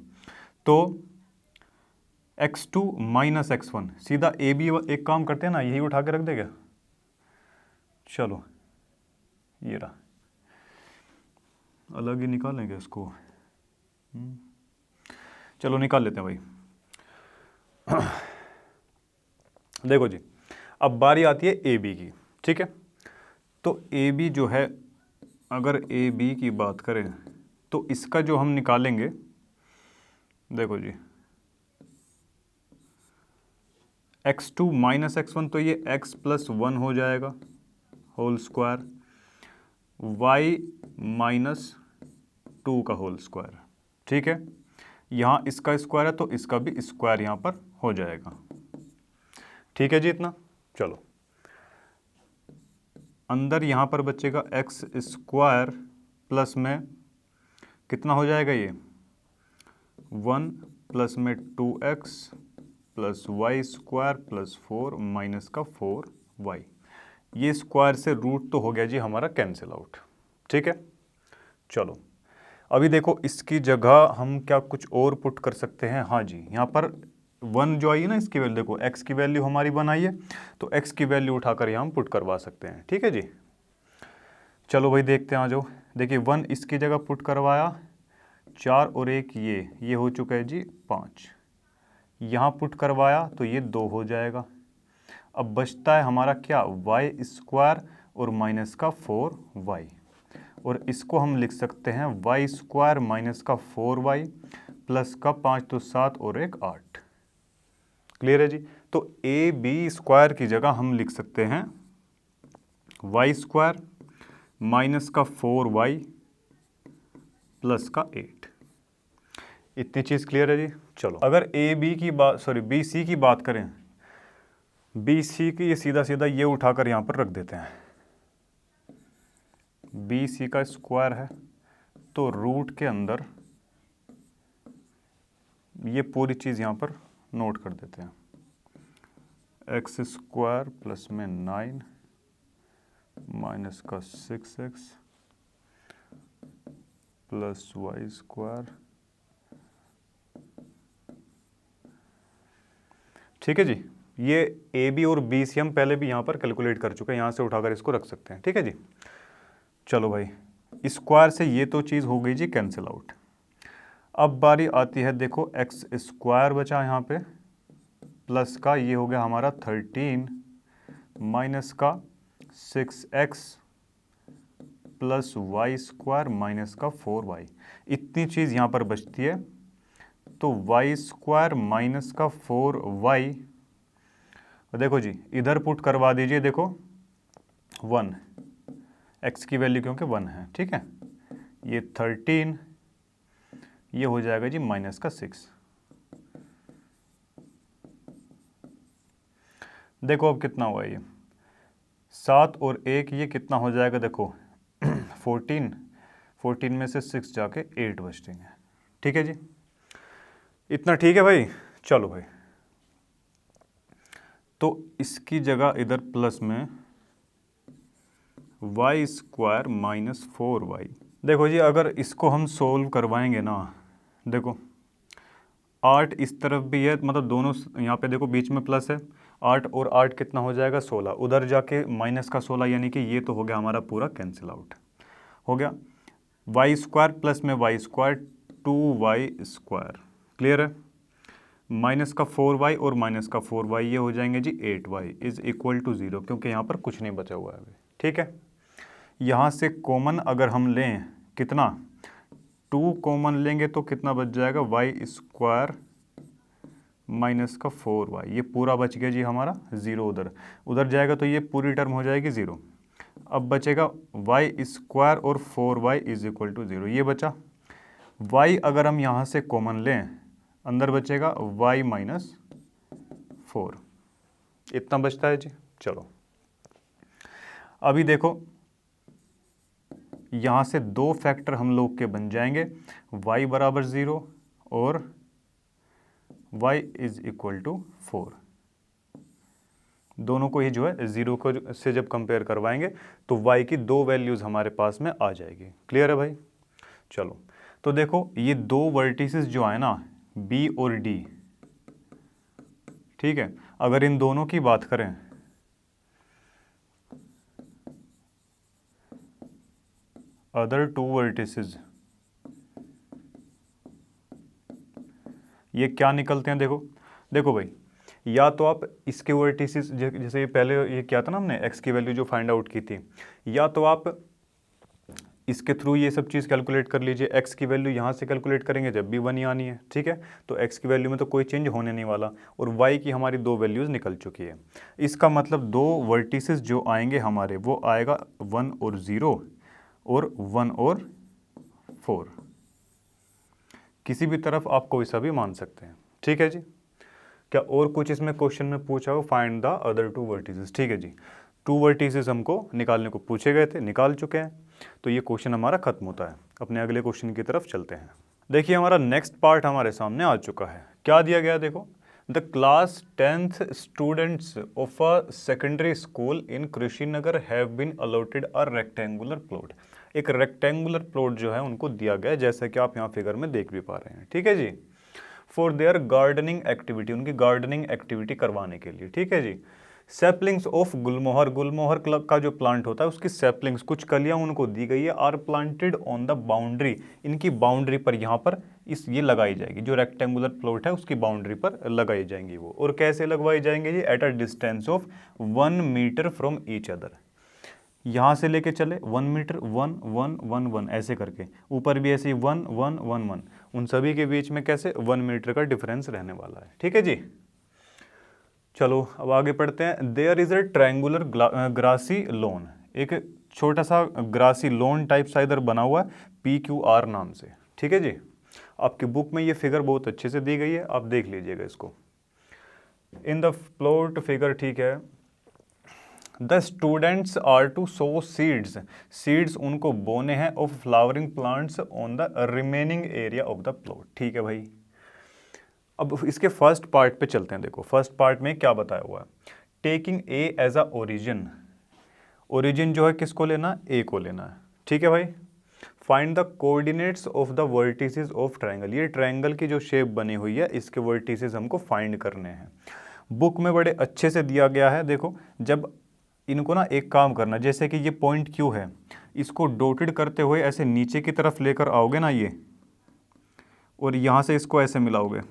तो x2 माइनस x1, सीधा ए बी एक काम करते हैं ना, यही उठा के रख देगा। चलो ये रहा, अलग ही निकालेंगे इसको। चलो निकाल लेते हैं भाई। देखो जी, अब बारी आती है ए बी की। ठीक है, तो ए बी जो है, अगर ए बी की बात करें तो इसका जो हम निकालेंगे, देखो जी x2 माइनस x1 तो ये x प्लस 1 हो जाएगा होल स्क्वायर, y माइनस 2 का होल स्क्वायर। ठीक है, यहाँ इसका स्क्वायर है तो इसका भी स्क्वायर यहाँ पर हो जाएगा। ठीक है जी, इतना। चलो अंदर यहाँ पर बचेगा एक्स स्क्वायर प्लस में कितना हो जाएगा? ये 1 प्लस में 2x plus y square plus 4 minus का 4y। ये स्क्वायर से रूट तो हो गया जी हमारा कैंसिल आउट। ठीक है, चलो अभी देखो इसकी जगह हम क्या कुछ और पुट कर सकते हैं? हाँ जी, यहाँ पर 1 जो आई है ना, इसकी वैल्यू देखो, x की वैल्यू हमारी 1 आई है, तो x की वैल्यू उठाकर यहाँ हम पुट करवा सकते हैं। ठीक है जी, चलो भाई देखते हैं, आ जाओ। देखिए 1 इसकी जगह पुट करवाया, 4 और 1 ये हो चुका है जी 5, यहाँ पुट करवाया तो ये 2 हो जाएगा। अब बचता है हमारा क्या? वाई स्क्वायर और माइनस का 4y, और इसको हम लिख सकते हैं वाई स्क्वायर माइनस का 4y प्लस का 5 तो 7 और 1 8। क्लियर है जी? तो ए बी स्क्वायर की जगह हम लिख सकते हैं वाई स्क्वायर माइनस का 4y प्लस का 8। इतनी चीज़ क्लियर है जी? चलो अगर ए बी की बात, सॉरी बी सी की बात करें, बी सी की ये सीधा सीधा ये उठाकर यहाँ पर रख देते हैं। बी सी का स्क्वायर है तो रूट के अंदर ये पूरी चीज़ यहाँ पर नोट कर देते हैं, एक्स स्क्वायर प्लस में 9 माइनस का 6x प्लस वाई स्क्वायर। ठीक है जी, ये ए बी और बी सी हम पहले भी यहाँ पर कैलकुलेट कर चुके हैं, यहाँ से उठाकर इसको रख सकते हैं। ठीक है जी, चलो भाई स्क्वायर से ये तो चीज़ हो गई जी कैंसिल आउट। अब बारी आती है, देखो एक्स स्क्वायर बचा यहाँ पे प्लस का ये हो गया हमारा 13 माइनस का 6x plus y square minus का 4y। इतनी चीज़ यहाँ पर बचती है, तो वाई स्क्वायर माइनस का 4y देखो जी इधर पुट करवा दीजिए, देखो 1, x की वैल्यू क्योंकि 1 है, ठीक है। ये 13, ये हो जाएगा जी -6। देखो अब कितना हुआ ये 7 और 1, ये कितना हो जाएगा देखो 14 में से 6 जाके 8 बचेंगे, ठीक है जी। इतना ठीक है भाई। चलो भाई, तो इसकी जगह इधर प्लस में y² - 4y। देखो जी अगर इसको हम सोल्व करवाएंगे ना, देखो 8 इस तरफ भी है, मतलब दोनों यहाँ पे देखो बीच में प्लस है, 8 और 8 कितना हो जाएगा 16, उधर जाके -16, यानी कि ये तो हो गया हमारा पूरा कैंसिल आउट हो गया। y² प्लस में y², 2y², क्लियर है। माइनस का 4y और -4y ये हो जाएंगे जी 8y इज इक्वल टू 0, क्योंकि यहाँ पर कुछ नहीं बचा हुआ है अभी, ठीक है। यहाँ से कॉमन अगर हम लें कितना 2 कॉमन लेंगे तो कितना बच जाएगा y² - 4y, ये पूरा बच गया जी हमारा 0, उधर उधर जाएगा तो ये पूरी टर्म हो जाएगी 0। अब बचेगा y² और 4y इज इक्वल टू 0, ये बचा। y अगर हम यहाँ से कॉमन लें अंदर बचेगा y - 4, इतना बचता है जी। चलो अभी देखो यहाँ से 2 फैक्टर हम लोग के बन जाएंगे, y बराबर 0 और y इज इक्वल टू 4। दोनों को ही जो है 0 को से जब कंपेयर करवाएंगे तो y की 2 वैल्यूज़ हमारे पास में आ जाएगी, क्लियर है भाई। चलो तो देखो ये 2 वर्टिसेस जो आए ना b और d, ठीक है, अगर इन दोनों की बात करें अदर 2 वर्टिसेस, ये क्या निकलते हैं देखो। देखो भाई या तो आप इसके वर्टिसेस जैसे पहले ये क्या था ना हमने x की वैल्यू जो फाइंड आउट की थी, या तो आप इसके थ्रू ये सब चीज़ कैलकुलेट कर लीजिए। x की वैल्यू यहाँ से कैलकुलेट करेंगे जब भी 1 ही आनी है, ठीक है, तो x की वैल्यू में तो कोई चेंज होने नहीं वाला, और y की हमारी 2 वैल्यूज़ निकल चुकी है। इसका मतलब 2 वर्टिसेस जो आएंगे हमारे वो आएगा 1 और 0 और 1 और 4, किसी भी तरफ आप कोई सा भी मान सकते हैं, ठीक है जी। क्या और कुछ इसमें क्वेश्चन में पूछा हो, फाइंड द अदर 2 वर्टिसेस, ठीक है जी। 2 वर्टिसेस हमको निकालने को पूछे गए थे, निकाल चुके हैं, तो ये क्वेश्चन हमारा खत्म होता है। अपने अगले क्वेश्चन की तरफ चलते हैं। देखिए हमारा नेक्स्ट पार्ट हमारे सामने आ चुका है। क्या दिया गया देखो, the class 10th students of a secondary school in Krishinagar have been allotted a rectangular plot. एक रेक्टेंगुलर प्लॉट जो है उनको दिया गया है, जैसा कि आप यहाँ फिगर में देख भी पा रहे हैं, ठीक है जी। फॉर देयर गार्डनिंग एक्टिविटी, उनकी गार्डनिंग एक्टिविटी करवाने के लिए, ठीक है जी। सैपलिंग्स ऑफ गुलमोहर, गुलमोहर का जो प्लांट होता है उसकी सैपलिंग्स, कुछ कलियां उनको दी गई है, are planted on the boundary, इनकी बाउंड्री पर यहाँ पर ये लगाई जाएगी, जो रेक्टेंगुलर प्लॉट है उसकी बाउंड्री पर लगाई जाएंगी वो। और कैसे लगवाई जाएंगे जी, at a distance of 1 metre from each other. यहाँ से लेके चले 1 मीटर, 1 1 1 1 ऐसे करके, ऊपर भी ऐसे ही 1 1 1 1, उन सभी के बीच में कैसे 1 मीटर का डिफरेंस रहने वाला है, ठीक है जी। चलो अब आगे पढ़ते हैं। There is a triangular grassy lawn, एक छोटा सा ग्रासी लॉन टाइप सा इधर बना हुआ है PQR नाम से, ठीक है जी। आपकी बुक में ये फिगर बहुत अच्छे से दी गई है, आप देख लीजिएगा इसको। इन द प्लॉट फिगर, ठीक है, the students are to sow seeds, seeds उनको बोने हैं of flowering plants on the remaining area of the plot, ठीक है भाई। अब इसके फर्स्ट पार्ट पे चलते हैं। देखो फर्स्ट पार्ट में क्या बताया हुआ है, taking A as a origin, origin जो है किसको लेना, ए को लेना है, ठीक है भाई। Find the coordinates of the vertices of triangle, ये ट्रायंगल की जो शेप बनी हुई है इसके वर्टिसेस हमको फाइंड करने हैं। बुक में बड़े अच्छे से दिया गया है। देखो जब इनको ना एक काम करना, जैसे कि ये पॉइंट क्यू है, इसको डॉटेड करते हुए ऐसे नीचे की तरफ लेकर आओगे ना ये, और यहाँ से इसको ऐसे मिलाओगे,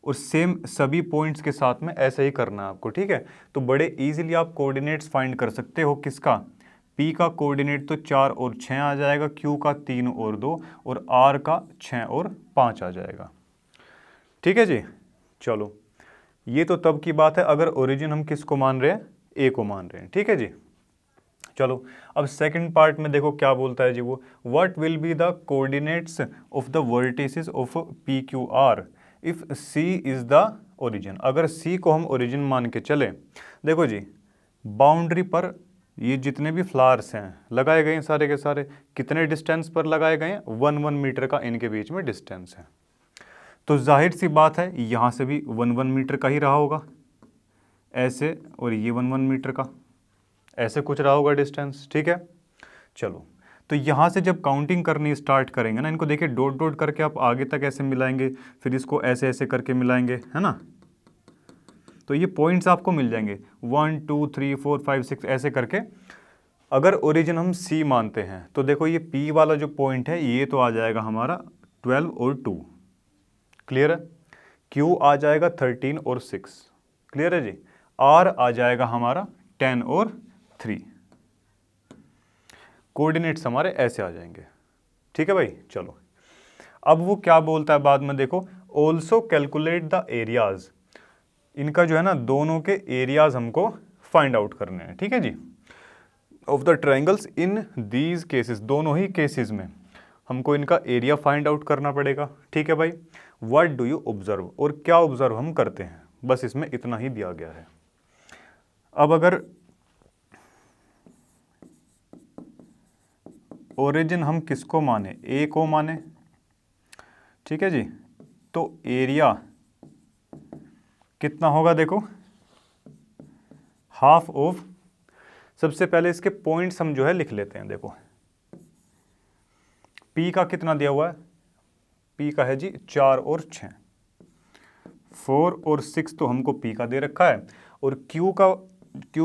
और सेम सभी पॉइंट्स के साथ में ऐसे ही करना है आपको, ठीक है। तो बड़े इजीली आप कोऑर्डिनेट्स फाइंड कर सकते हो। किसका, P का कोऑर्डिनेट तो 4 और 6 आ जाएगा, Q का 3 और 2, और R का 6 और 5 आ जाएगा, ठीक है जी। चलो ये तो तब की बात है अगर ओरिजिन हम किसको मान रहे हैं, ए को मान रहे हैं, ठीक है जी। चलो अब सेकंड पार्ट में देखो क्या बोलता है जी वो, what will be the coordinates of the vertices of P Q R if C is the origin. अगर सी को हम ओरिजिन मान के चले, देखो जी बाउंड्री पर ये जितने भी फ्लावर्स हैं लगाए गए हैं सारे के सारे, कितने डिस्टेंस पर लगाए गए हैं, 1 1 मीटर का इनके बीच में डिस्टेंस है। तो जाहिर सी बात है यहाँ से भी 1 1 मीटर का ही रहा होगा ऐसे, और ये 1 1 मीटर का ऐसे कुछ रहा होगा डिस्टेंस, ठीक है। चलो तो यहाँ से जब काउंटिंग करनी स्टार्ट करेंगे ना, इनको देखिए डॉट डॉट करके आप आगे तक ऐसे मिलाएंगे, फिर इसको ऐसे ऐसे करके मिलाएंगे, है ना। तो ये पॉइंट्स आपको मिल जाएंगे 1 2 3 4 5 6 ऐसे करके। अगर ओरिजिन हम सी मानते हैं तो देखो ये पी वाला जो पॉइंट है ये तो आ जाएगा हमारा 12 और 2, क्लियर है। क्यू आ जाएगा 13 और 6, क्लियर है जी। आर आ जाएगा हमारा 10 और 3। कोऑर्डिनेट्स हमारे ऐसे आ जाएंगे, ठीक है भाई। चलो अब वो क्या बोलता है बाद में, देखो ऑल्सो कैलकुलेट द एरियाज। इनका जो है ना दोनों के एरियाज हमको फाइंड आउट करने हैं, ठीक है जी, of the triangles in these cases. दोनों ही केसेस में हमको इनका एरिया फाइंड आउट करना पड़ेगा, ठीक है भाई। व्हाट डू यू ऑब्जर्व, और क्या ऑब्जर्व हम करते हैं, बस इसमें इतना ही दिया गया है। अब अगर ओरिजिन हम किसको माने, ए को माने, ठीक है जी, तो एरिया कितना होगा, देखो हाफ ऑफ, सबसे पहले इसके पॉइंट्स हम जो है लिख लेते हैं। देखो पी का कितना दिया हुआ है, पी का है जी 4 और 6, 4 और 6 तो हमको पी का दे रखा है, और क्यू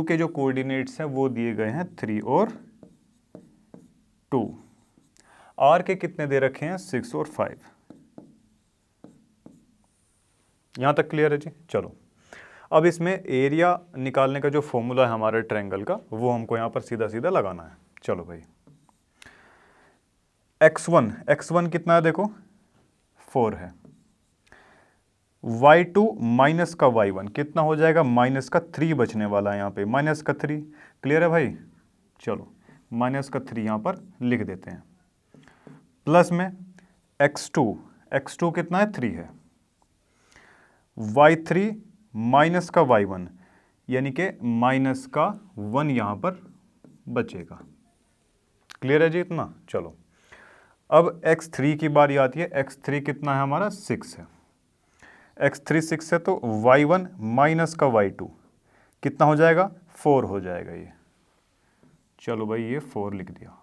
के जो कोऑर्डिनेट्स हैं वो दिए गए हैं 3 और 2। आर के कितने दे रखे हैं, 6 और 5। यहां तक क्लियर है जी। चलो अब इसमें एरिया निकालने का जो फॉर्मूला है हमारे ट्रायंगल का, वो हमको यहां पर सीधा सीधा लगाना है। चलो भाई x1 कितना है, देखो 4 है। y2 माइनस का y1 कितना हो जाएगा, माइनस का 3 बचने वाला है यहाँ पे, माइनस का 3, क्लियर है भाई। चलो माइनस का 3 यहाँ पर लिख देते हैं, प्लस में x2 कितना है, 3 है। y3 माइनस का y1 यानी कि माइनस का 1 यहाँ पर बचेगा, क्लियर है जी इतना। चलो अब x3 की बारी आती है, x3 कितना है हमारा, 6 है। x3 6 है तो y1 माइनस का y2 कितना हो जाएगा, 4 हो जाएगा ये। चलो भाई ये 4 लिख दिया।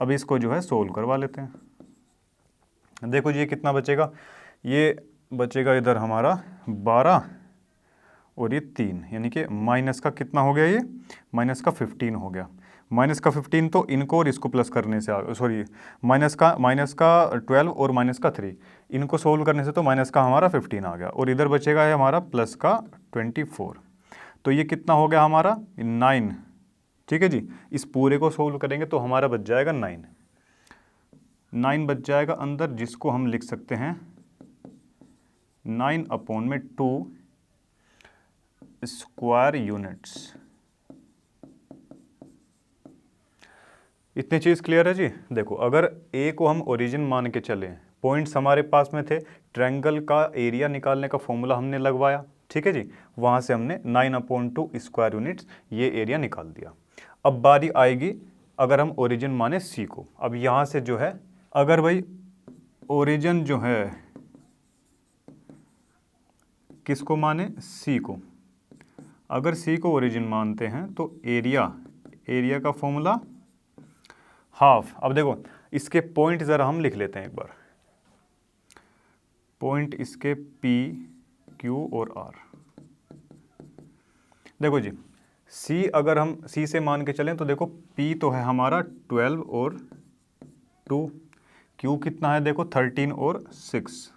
अब इसको जो है सोल्व करवा लेते हैं। देखो जी ये कितना बचेगा, ये बचेगा इधर हमारा 12 और ये 3, यानी कि माइनस का कितना हो गया, ये माइनस का 15 हो गया। माइनस का 15 तो इनको और इसको प्लस करने से, सॉरी माइनस का 12 और माइनस का 3, इनको सोल्व करने से तो माइनस का हमारा 15 आ गया, और इधर बचेगा है हमारा प्लस का 24। तो ये कितना हो गया हमारा 9, ठीक है जी। इस पूरे को सोल्व करेंगे तो हमारा बच जाएगा 9 बच जाएगा अंदर, जिसको हम लिख सकते हैं 9/2 स्क्वायर यूनिट्स। इतनी चीज़ क्लियर है जी। देखो अगर ए को हम ओरिजिन मान के चले, पॉइंट्स हमारे पास में थे, ट्रायंगल का एरिया निकालने का फॉर्मूला हमने लगवाया, ठीक है जी, वहाँ से हमने 9/2 स्क्वायर यूनिट्स ये एरिया निकाल दिया। अब बारी आएगी अगर हम ओरिजिन माने सी को। अब यहाँ से जो है, अगर भाई ओरिजिन जो है किसको माने, सी को, अगर सी को ओरिजिन मानते हैं तो एरिया का फॉर्मूला हाफ। अब देखो इसके पॉइंट ज़रा हम लिख लेते हैं एक बार, पॉइंट इसके P, Q और R। देखो जी C अगर हम C से मान के चलें तो देखो P तो है हमारा 12 और 2, Q कितना है देखो 13 और 6,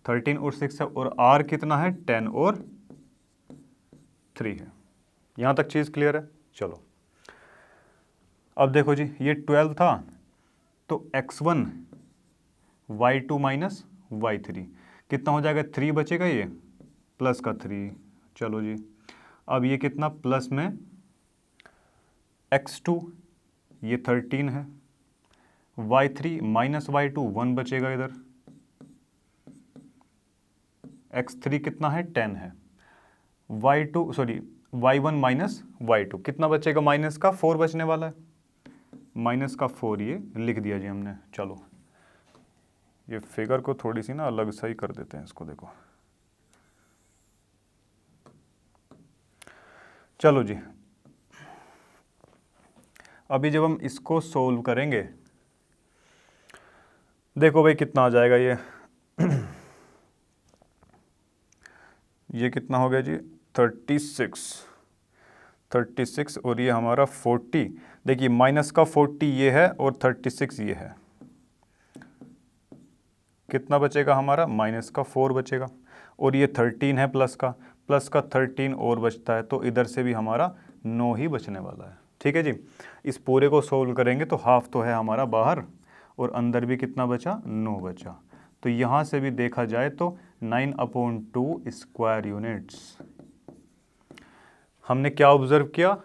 13 और 6 है, और R कितना है 10 और 3 है। यहाँ तक चीज़ क्लियर है। चलो अब देखो जी ये 12 था तो x1 y2 माइनस y3 कितना हो जाएगा, 3 बचेगा, ये प्लस का 3। चलो जी, अब ये कितना प्लस में x2, ये 13 है, y3 माइनस y2 1 बचेगा इधर, x3 कितना है 10 है, y1 माइनस y2 कितना बचेगा, माइनस का 4 बचने वाला है, माइनस का 4 ये लिख दिया जी हमने। चलो ये फिगर को थोड़ी सी ना अलग सही कर देते हैं इसको, देखो चलो जी। अभी जब हम इसको सोल्व करेंगे, देखो भाई कितना आ जाएगा ये कितना हो गया जी 36 और ये हमारा 40। देखिए माइनस का 40 ये है और 36 ये है, कितना बचेगा हमारा, माइनस का 4 बचेगा, और ये 13 है प्लस का 13 और बचता है, तो इधर से भी हमारा 9 ही बचने वाला है। ठीक है जी, इस पूरे को सोल्व करेंगे तो हाफ तो है हमारा बाहर और अंदर भी कितना बचा, 9 बचा। तो यहाँ से भी देखा जाए तो 9/2 स्क्वायर यूनिट्स। हमने क्या ऑब्जर्व किया,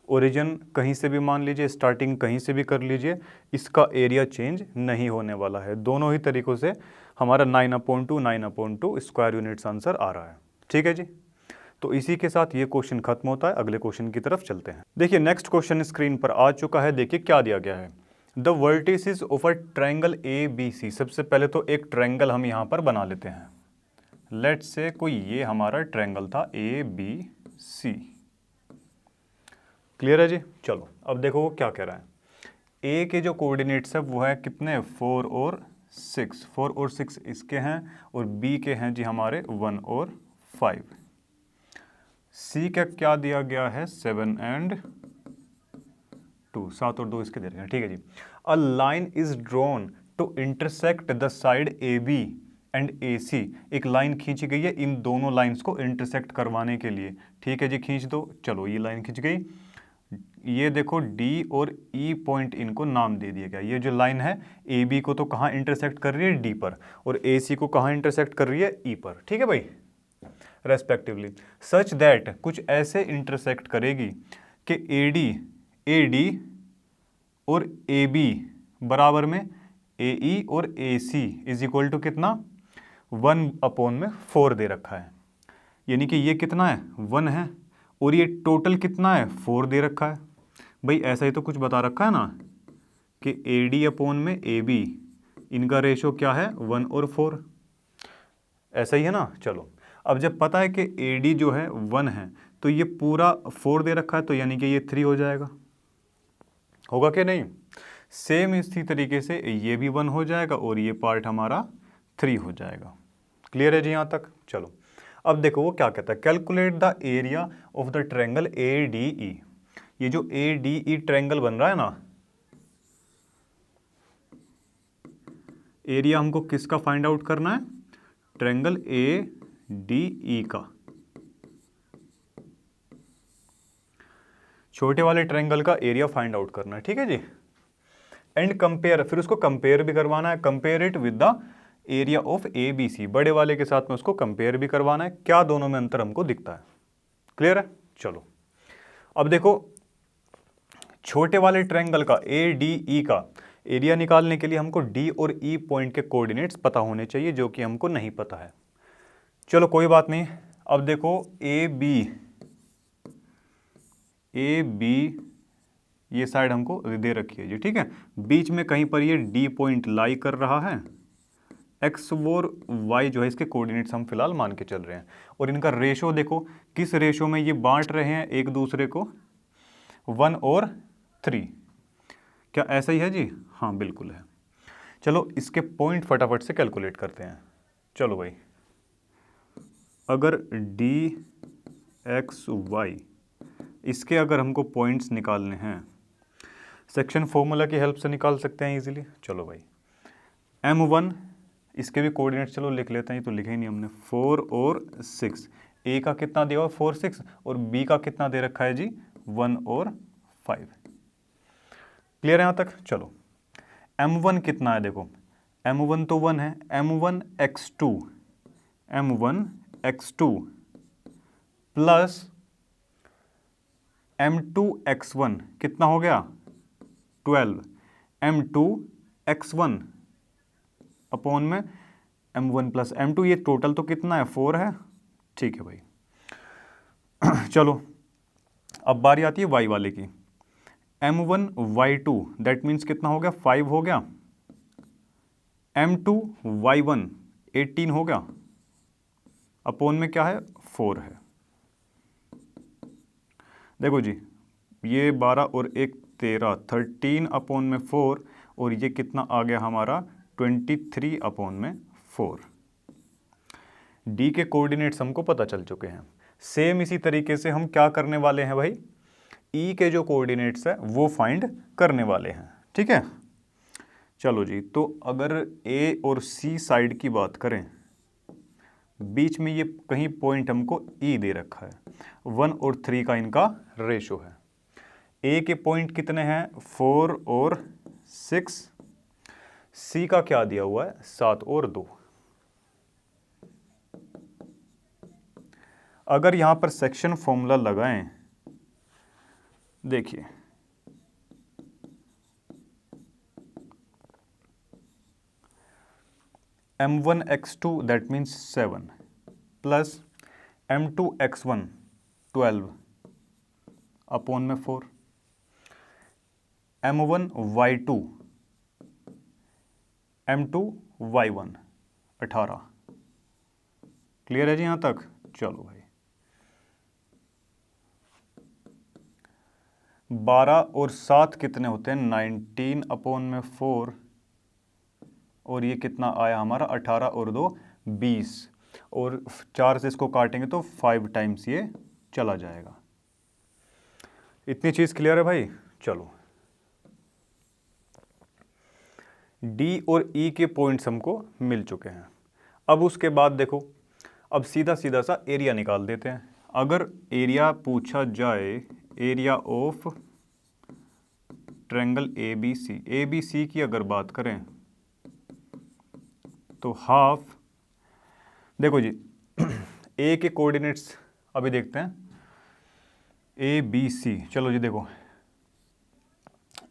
ओरिजिन कहीं से भी मान लीजिए, स्टार्टिंग कहीं से भी कर लीजिए, इसका एरिया चेंज नहीं होने वाला है। दोनों ही तरीक़ों से हमारा 9/2 स्क्वायर यूनिट्स आंसर आ रहा है। ठीक है जी, तो इसी के साथ ये क्वेश्चन खत्म होता है। अगले क्वेश्चन की तरफ चलते हैं। देखिए नेक्स्ट क्वेश्चन स्क्रीन पर आ चुका है। देखिए क्या दिया गया है, the vertices of a triangle ABC। सबसे पहले तो एक ट्रायंगल हम यहाँ पर बना लेते हैं। लेट्स से कोई ये हमारा ट्रायंगल था ABC। क्लियर है जी। चलो अब देखो वो क्या कह रहा है। ए के जो कोऑर्डिनेट्स है वो है कितने, 4 और 6। 4 और 6 इसके हैं, और बी के हैं जी हमारे 1 और 5। सी का क्या दिया गया है, 7 और 2, 7 और 2 इसके दे रहे हैं। ठीक है जी। A line is drawn to intersect the side AB and AC। एक लाइन खींची गई है इन दोनों लाइंस को इंटरसेक्ट करवाने के लिए। ठीक है जी, खींच दो। चलो ये लाइन खींच गई, ये देखो D और E पॉइंट इनको नाम दे दिया गया। ये जो लाइन है AB को तो कहाँ इंटरसेक्ट कर रही है, D पर, और AC को कहाँ इंटरसेक्ट कर रही है, E पर। ठीक है भाई, रेस्पेक्टिवली। सच दैट, कुछ ऐसे इंटरसेक्ट करेगी कि AD और AB बराबर में AE और AC इज इक्वल टू कितना, 1/4 दे रखा है। यानी कि ये कितना है, 1 है, और ये टोटल कितना है, 4 दे रखा है। भाई ऐसा ही तो कुछ बता रखा है ना कि AD/AB इनका रेशो क्या है, 1 और 4। ऐसा ही है ना। चलो अब जब पता है कि AD जो है 1 है तो ये पूरा 4 दे रखा है, तो यानी कि ये 3 हो जाएगा। होगा कि नहीं। सेम इसी तरीके से ये भी 1 हो जाएगा और ये पार्ट हमारा 3 हो जाएगा। क्लियर है जी यहाँ तक। चलो अब देखो वो क्या कहता है, calculate the area of the triangle ADE। ये जो ADE ट्रायंगल बन रहा है ना, एरिया हमको किसका फाइंड आउट करना है, ट्रायंगल ADE का। छोटे वाले ट्रायंगल का एरिया फाइंड आउट करना है। ठीक है जी। एंड कंपेयर, फिर उसको कंपेयर भी करवाना है, compare it with the area of ABC। बड़े वाले के साथ में उसको कंपेयर भी करवाना है, क्या दोनों में अंतर हमको दिखता है। क्लियर है। चलो अब देखो, छोटे वाले ट्रायंगल का ADE का एरिया निकालने के लिए हमको D और E पॉइंट के कोऑर्डिनेट्स पता होने चाहिए, जो कि हमको नहीं पता है। चलो कोई बात नहीं। अब देखो AB ये साइड हमको दे रखी है जी। ठीक है, बीच में कहीं पर ये D पॉइंट लाई कर रहा है। X और Y जो है इसके कोऑर्डिनेट्स हम फिलहाल मान के चल रहे हैं, और इनका रेशो देखो किस रेशो में ये बांट रहे हैं एक दूसरे को, 1 और 3। क्या ऐसा ही है जी, हाँ बिल्कुल है। चलो इसके पॉइंट फटाफट से कैलकुलेट करते हैं। चलो भाई, अगर DXY इसके अगर हमको पॉइंट्स निकालने हैं, सेक्शन फॉर्मूला की हेल्प से निकाल सकते हैं इजीली। चलो भाई, M1 इसके भी कोऑर्डिनेट्स चलो लिख लेते हैं, ये तो लिखे ही नहीं हमने, 4 और 6। A का कितना दिया हुआ 4 6, और B का कितना दे रखा है जी 1 और 5। क्लियर है यहाँ तक। चलो M1 कितना है, देखो M1 तो 1 है, M1 X2 m1x2 plus m2x1 कितना हो गया 12 m2x1 अपॉन में m1 प्लस m2, ये टोटल तो कितना है 4 है। ठीक है भाई चलो अब बारी आती है y वाले की। m1y2 दैट मीन्स कितना हो गया 5 हो गया, m2y1 18 हो गया, अपॉन में क्या है 4 है। देखो जी ये 12 और 1 13, 13 अपॉन में 4, और ये कितना आ गया हमारा 23 अपॉन में 4। डी के कोऑर्डिनेट्स हमको पता चल चुके हैं। सेम इसी तरीके से हम क्या करने वाले हैं भाई, ई के जो कोऑर्डिनेट्स है वो फाइंड करने वाले हैं। ठीक है चलो जी, तो अगर ए और सी साइड की बात करें, बीच में ये कहीं पॉइंट हमको ई दे रखा है, 1 और 3 का इनका रेशो है। ए के पॉइंट कितने हैं 4 और 6, सी का क्या दिया हुआ है 7 और 2। अगर यहां पर सेक्शन फॉर्मूला लगाएं, देखिए m1x2 that means 7 plus m2x1 12 upon में 4, m1y2 m2y1 18। क्लियर है जी यहां तक। चलो भाई 12 और 7 कितने होते हैं 19 अपॉन में 4, और ये कितना आया हमारा 18 और 2 20, और 4 से इसको काटेंगे तो 5 टाइम्स ये चला जाएगा। इतनी चीज़ क्लियर है भाई। चलो डी और ई के पॉइंट्स हमको मिल चुके हैं। अब उसके बाद देखो, अब सीधा सीधा सा एरिया निकाल देते हैं। अगर एरिया पूछा जाए, area of triangle A B C की अगर बात करें तो हाफ, देखो जी ए के कोऑर्डिनेट्स अभी देखते हैं, ए बी सी। चलो जी देखो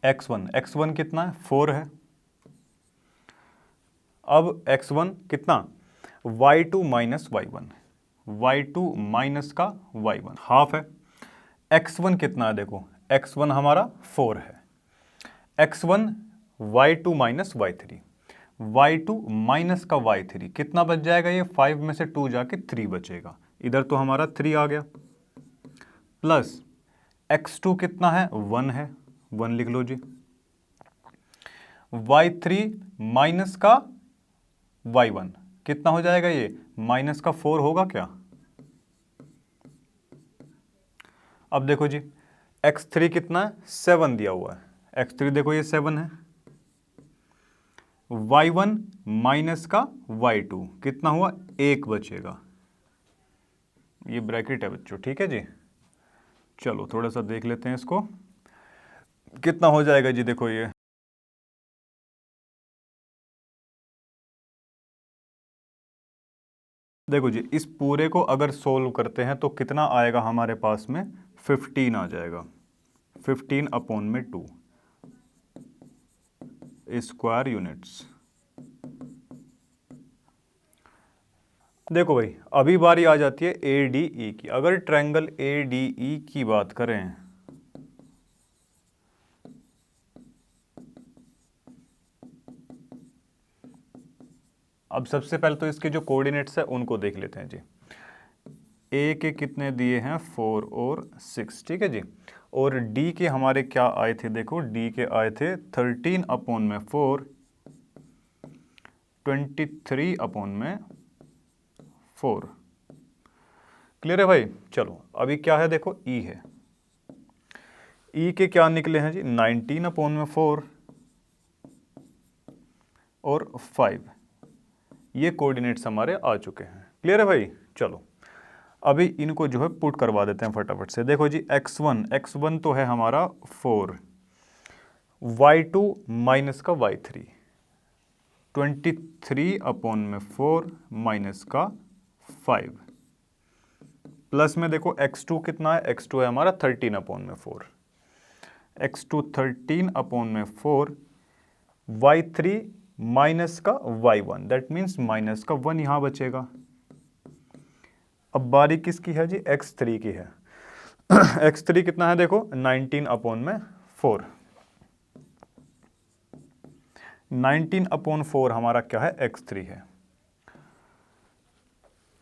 x1 कितना है 4 है। अब x1 कितना y2 minus y1, y2 minus का y1 हाफ है। x1 कितना है देखो, x1 हमारा 4 है, x1 y2 minus y3, y2 minus का y3 कितना बच जाएगा, ये 5 में से 2 जाके 3 बचेगा, इधर तो हमारा 3 आ गया, प्लस x2 कितना है 1 है, 1 लिख लो जी, y3 माइनस का y1 कितना हो जाएगा, ये माइनस का 4 होगा क्या। अब देखो जी x3 कितना है 7 दिया हुआ है, x3 देखो ये 7 है, y1 माइनस का y2 कितना हुआ 1 बचेगा, ये ब्रैकेट है बच्चों। ठीक है जी, चलो थोड़ा सा देख लेते हैं इसको कितना हो जाएगा जी। देखो ये देखो जी, इस पूरे को अगर सोल्व करते हैं तो कितना आएगा हमारे पास में 15 आ जाएगा, 15 अपॉन में 2 स्क्वायर यूनिट्स। देखो भाई अभी बारी आ जाती है ए डी ई की। अगर ट्रायंगल ए डी ई की बात करें, अब सबसे पहले तो इसके जो कोऑर्डिनेट्स है उनको देख लेते हैं जी। ए के कितने दिए हैं 4 और 6, ठीक है जी, और डी के हमारे क्या आए थे, देखो डी के आए थे 13 अपॉन में 4, 23 अपॉन में 4। क्लियर है भाई। चलो अभी क्या है देखो ई है, ई के क्या निकले हैं जी 19 अपॉन में 4 और 5, ये कोऑर्डिनेट्स हमारे आ चुके हैं। क्लियर है भाई। चलो अभी इनको जो है पुट करवा देते हैं फटाफट से। देखो जी x1 तो है हमारा 4, y2 माइनस का y3, 23 अपॉन में 4 माइनस का 5 प्लस में देखो x2 कितना है, x2 है हमारा 13/4, x2 13/4, y3 माइनस का y1, दैट मीन्स माइनस का 1 यहाँ बचेगा। अब बारी किसकी है जी, x3 की है। x3 कितना है देखो 19/4, 19/4 हमारा क्या है, x3 है।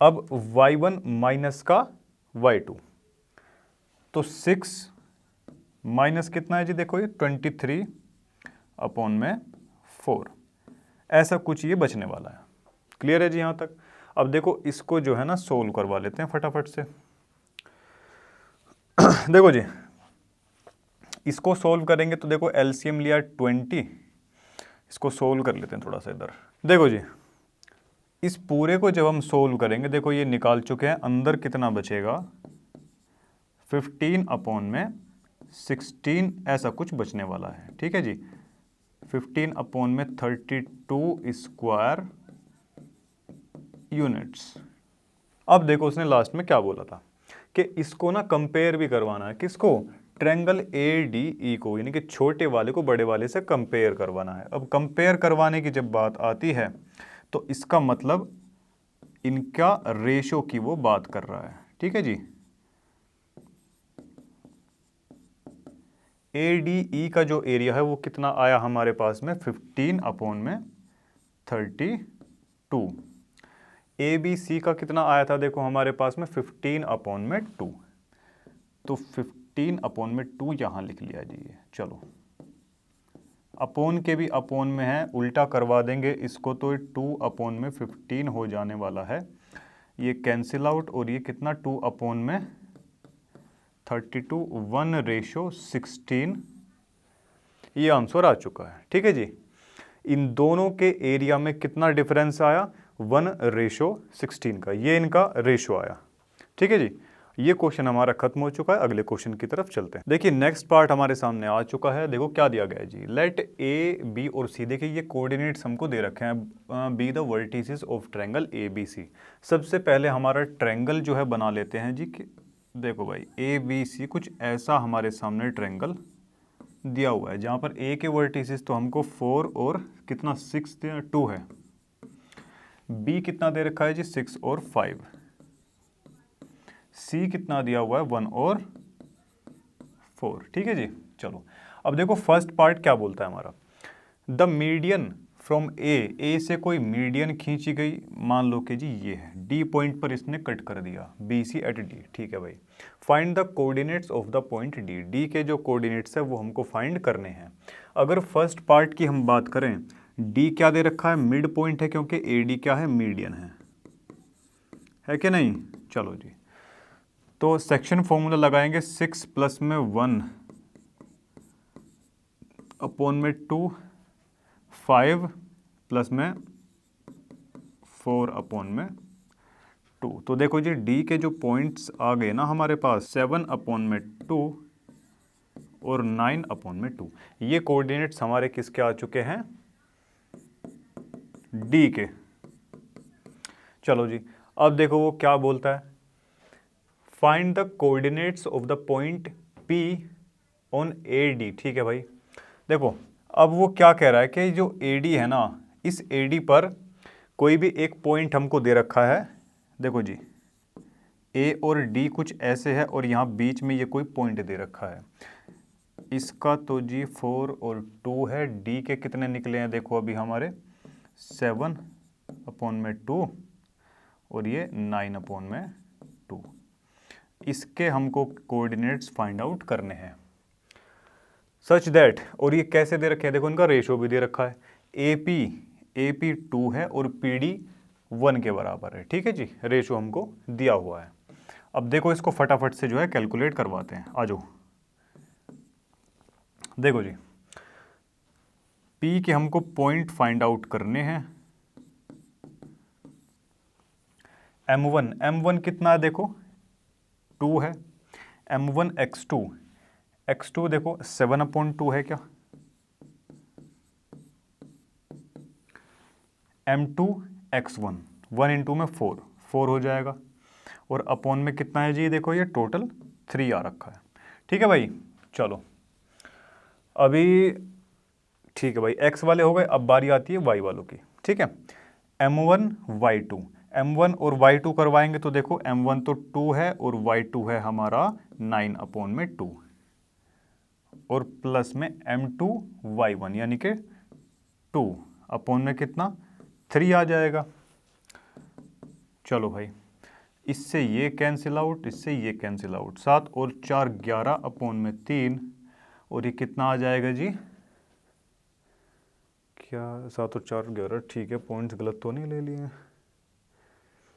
अब y1 माइनस का y2, तो 6 माइनस कितना है जी देखो ये 23/4, ऐसा कुछ ये बचने वाला है। क्लियर है जी यहाँ तक। अब देखो इसको जो है ना सोल्व करवा लेते हैं फटाफट से। देखो जी इसको सोल्व करेंगे तो देखो एलसीएम लिया 20, इसको सोल्व कर लेते हैं थोड़ा सा इधर। देखो जी इस पूरे को जब हम सोल्व करेंगे, देखो ये निकाल चुके हैं, अंदर कितना बचेगा 15/16 ऐसा कुछ बचने वाला है। ठीक है जी, 15/32 स्क्वायर यूनिट्स। अब देखो उसने लास्ट में क्या बोला था कि इसको ना कंपेयर भी करवाना है, किसको, ट्रायंगल ADE को, यानी कि छोटे वाले को बड़े वाले से कंपेयर करवाना है। अब कंपेयर करवाने की जब बात आती है तो इसका मतलब इनका रेशो की वो बात कर रहा है। ठीक है जी, ADE का जो एरिया है वो कितना आया हमारे पास में 15/32। ABC का कितना आया था देखो हमारे पास में 15/2, तो 15/2 यहाँ लिख लिया जी ये। चलो अपोन के भी अपोन में है, उल्टा करवा देंगे इसको तो 2/15 हो जाने वाला है। ये कैंसिल आउट और ये कितना 2/32 1/16, ये आंसर आ चुका है। ठीक है जी, इन दोनों के एरिया में कितना डिफरेंस आया 1/16 का, ये इनका रेशो आया। ठीक है जी, ये क्वेश्चन हमारा खत्म हो चुका है। अगले क्वेश्चन की तरफ चलते हैं। देखिए नेक्स्ट पार्ट हमारे सामने आ चुका है। देखो क्या दिया गया है जी, लेट ए बी और सी, देखिए ये कोऑर्डिनेट्स हमको दे रखे हैं, be the vertices of triangle ABC। सबसे पहले हमारा ट्रायंगल जो है बना लेते हैं जी कि देखो भाई ABC कुछ ऐसा हमारे सामने ट्रायंगल दिया हुआ है जहाँ पर ए के वर्टिसेस तो हमको 4 और कितना 6 2 है, बी कितना दे रखा है जी 6 और 5, सी कितना दिया हुआ है 1 और 4। ठीक है जी, चलो अब देखो फर्स्ट पार्ट क्या बोलता है हमारा, द मीडियन फ्रॉम ए से कोई मीडियन खींची गई, मान लो कि जी ये है, डी पॉइंट पर इसने कट कर दिया, BC एट डी। ठीक है भाई, find the coordinates of the point D, D के जो कोऑर्डिनेट्स है वो हमको फाइंड करने हैं। अगर फर्स्ट पार्ट की हम बात करें, डी क्या दे रखा है, मिड पॉइंट है, क्योंकि AD क्या है, मीडियन है कि नहीं। चलो जी, तो सेक्शन फॉर्मूला लगाएंगे 6 प्लस में 1 अपॉन में 2, 5 प्लस में 4 अपॉन में 2। तो देखो जी डी के जो पॉइंट्स आ गए ना हमारे पास 7/2 और 9/2, ये कोऑर्डिनेट्स हमारे किसके आ चुके हैं, डी के। चलो जी अब देखो वो क्या बोलता है, find the coordinates of the point P on AD। ठीक है भाई, देखो अब वो क्या कह रहा है कि जो AD है ना, इस AD पर कोई भी एक पॉइंट हमको दे रखा है। देखो जी A और D कुछ ऐसे है और यहाँ बीच में ये कोई पॉइंट दे रखा है, इसका तो जी 4 और 2 है, D के कितने निकले हैं देखो अभी हमारे 7/2 और ये 9/2। इसके हमको कोऑर्डिनेट्स फाइंड आउट करने हैं सच दैट, और ये कैसे दे रखे हैं देखो, इनका रेशो भी दे रखा है, AP 2 है और PD 1 के बराबर है। ठीक है जी, रेशो हमको दिया हुआ है। अब देखो इसको फटाफट से जो है कैलकुलेट करवाते हैं, आ जाओ। देखो जी P के हमको पॉइंट फाइंड आउट करने हैं, M1 कितना है देखो 2 है, M1 x2 देखो 7/2 है क्या, M2 x1 1 इंटू में 4 4 हो जाएगा, और अपॉन में कितना है जी, देखो ये टोटल 3 आ रखा है। ठीक है भाई, चलो अभी ठीक है भाई, x वाले हो गए, अब बारी आती है y वालों की। ठीक है, m1 y2, m1 और y2 करवाएंगे तो देखो m1 तो 2 है और y2 है हमारा 9/2 और प्लस में m2 y1 यानी कि 2 अपॉन में कितना 3 आ जाएगा। चलो भाई, इससे ये कैंसिल आउट, इससे ये कैंसिल आउट, 7 और 4 11/3 और ये कितना आ जाएगा जी, क्या 7 और 4 11, ठीक है, पॉइंट्स गलत तो नहीं ले लिए,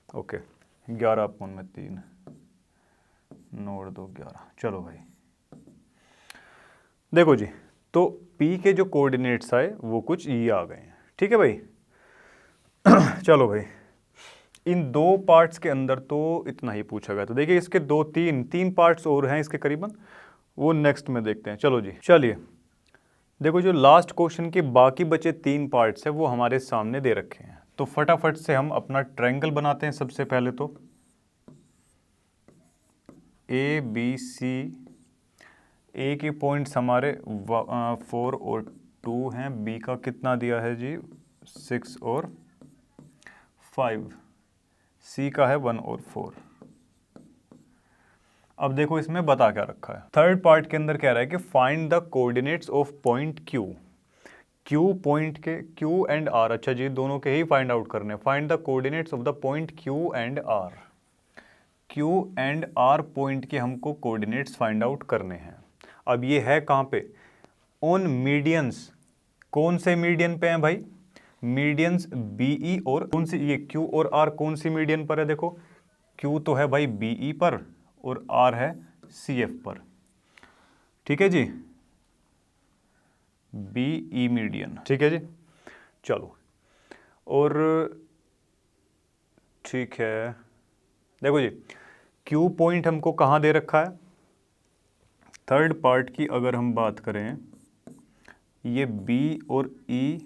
ओके 11/3 नोट 2 11। चलो भाई देखो जी, तो P के जो कोऑर्डिनेट्स आए वो कुछ ये आ गए हैं। ठीक है भाई चलो भाई, इन दो पार्ट्स के अंदर तो इतना ही पूछा गया, तो देखिए इसके तीन पार्ट्स और हैं इसके करीबन, वो नेक्स्ट में देखते हैं। चलो जी, चलिए देखो, जो लास्ट क्वेश्चन के बाकी बचे 3 पार्ट्स हैं वो हमारे सामने दे रखे हैं, तो फटाफट से हम अपना ट्रायंगल बनाते हैं। सबसे पहले तो ABC, ए के पॉइंट्स हमारे 4 और 2 हैं, बी का कितना दिया है जी 6 और 5, सी का है 1 और 4। अब देखो इसमें बता क्या रखा है, थर्ड पार्ट के अंदर कह रहा है कि find the coordinates of point Q। Q point के, Q एंड R, अच्छा जी दोनों के ही फाइंड आउट करने। Find the coordinates of the point Q and R। Q and R point के हमको कोऑर्डिनेट्स फाइंड आउट करने हैं। अब ये है कहाँ पे, ऑन मीडियंस। कौन से मीडियन पे हैं भाई, मीडियंस BE, और कौन सी, ये Q और R कौन सी मीडियन पर है, देखो Q तो है भाई BE पर और R है CF पर। ठीक है जी, BE मीडियन। ठीक है जी, चलो और ठीक है, देखो जी Q पॉइंट हमको कहाँ दे रखा है, थर्ड पार्ट की अगर हम बात करें, ये B और E,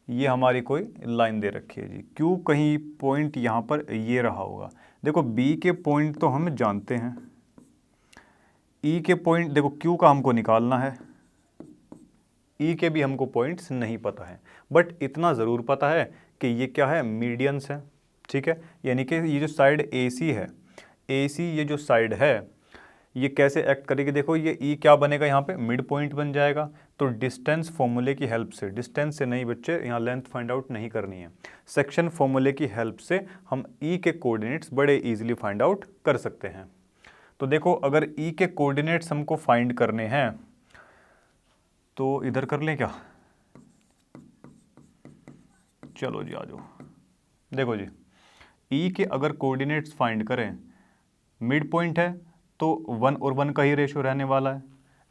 ये हमारी कोई लाइन दे रखी है जी। Q कहीं पॉइंट यहाँ पर ये रहा होगा, देखो B के पॉइंट तो हम जानते हैं, E के पॉइंट देखो Q का हमको निकालना है, E के भी हमको पॉइंट्स नहीं पता है, बट इतना ज़रूर पता है कि ये क्या है, मीडियंस है। ठीक है, यानी कि ये जो साइड AC है, AC ये जो साइड है ये कैसे एक्ट करेगी, देखो ये E क्या बनेगा, यहाँ पे मिड पॉइंट बन जाएगा। तो डिस्टेंस फॉर्मूले की हेल्प से, डिस्टेंस से नहीं बच्चे, यहाँ लेंथ फाइंड आउट नहीं करनी है, सेक्शन फॉर्मूले की हेल्प से हम E के कोऑर्डिनेट्स बड़े इजीली फाइंड आउट कर सकते हैं। तो देखो अगर E के कोऑर्डिनेट्स हमको फाइंड करने हैं तो इधर कर लें क्या, चलो जी आ जाओ। देखो जी E के अगर कोऑर्डिनेट्स फाइंड करें, मिड पॉइंट है तो 1 और 1 का ही रेशियो रहने वाला है,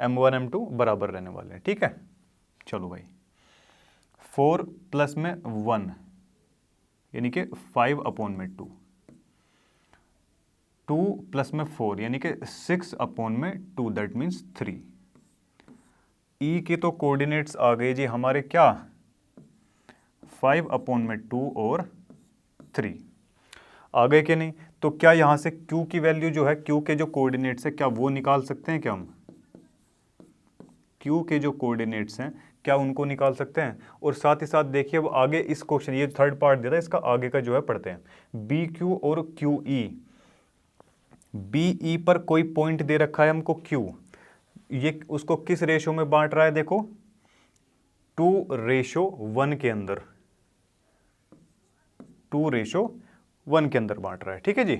m1 m2 बराबर रहने वाले हैं। ठीक है, चलो भाई 4 प्लस में 1 यानी कि 5/2, 2 प्लस में 4 यानी कि 6/2, दैट मीन्स 3। E के तो कोऑर्डिनेट्स आ गए जी हमारे क्या, 5/2 और 3 आ गए कि नहीं। तो क्या यहाँ से Q की वैल्यू जो है, Q के जो कोऑर्डिनेट्स है क्या वो निकाल सकते हैं क्या हम, Q के जो कोऑर्डिनेट्स हैं क्या उनको निकाल सकते हैं। और साथ ही साथ देखिए अब आगे इस क्वेश्चन, ये थर्ड पार्ट दे रहा है, इसका आगे का जो है पढ़ते हैं। BQ और QE, BE पर कोई पॉइंट दे रखा है हमको Q, ये उसको किस रेशो में बांट रहा है, देखो 2:1 के अंदर, 2:1 के अंदर बांट रहा है। ठीक है जी,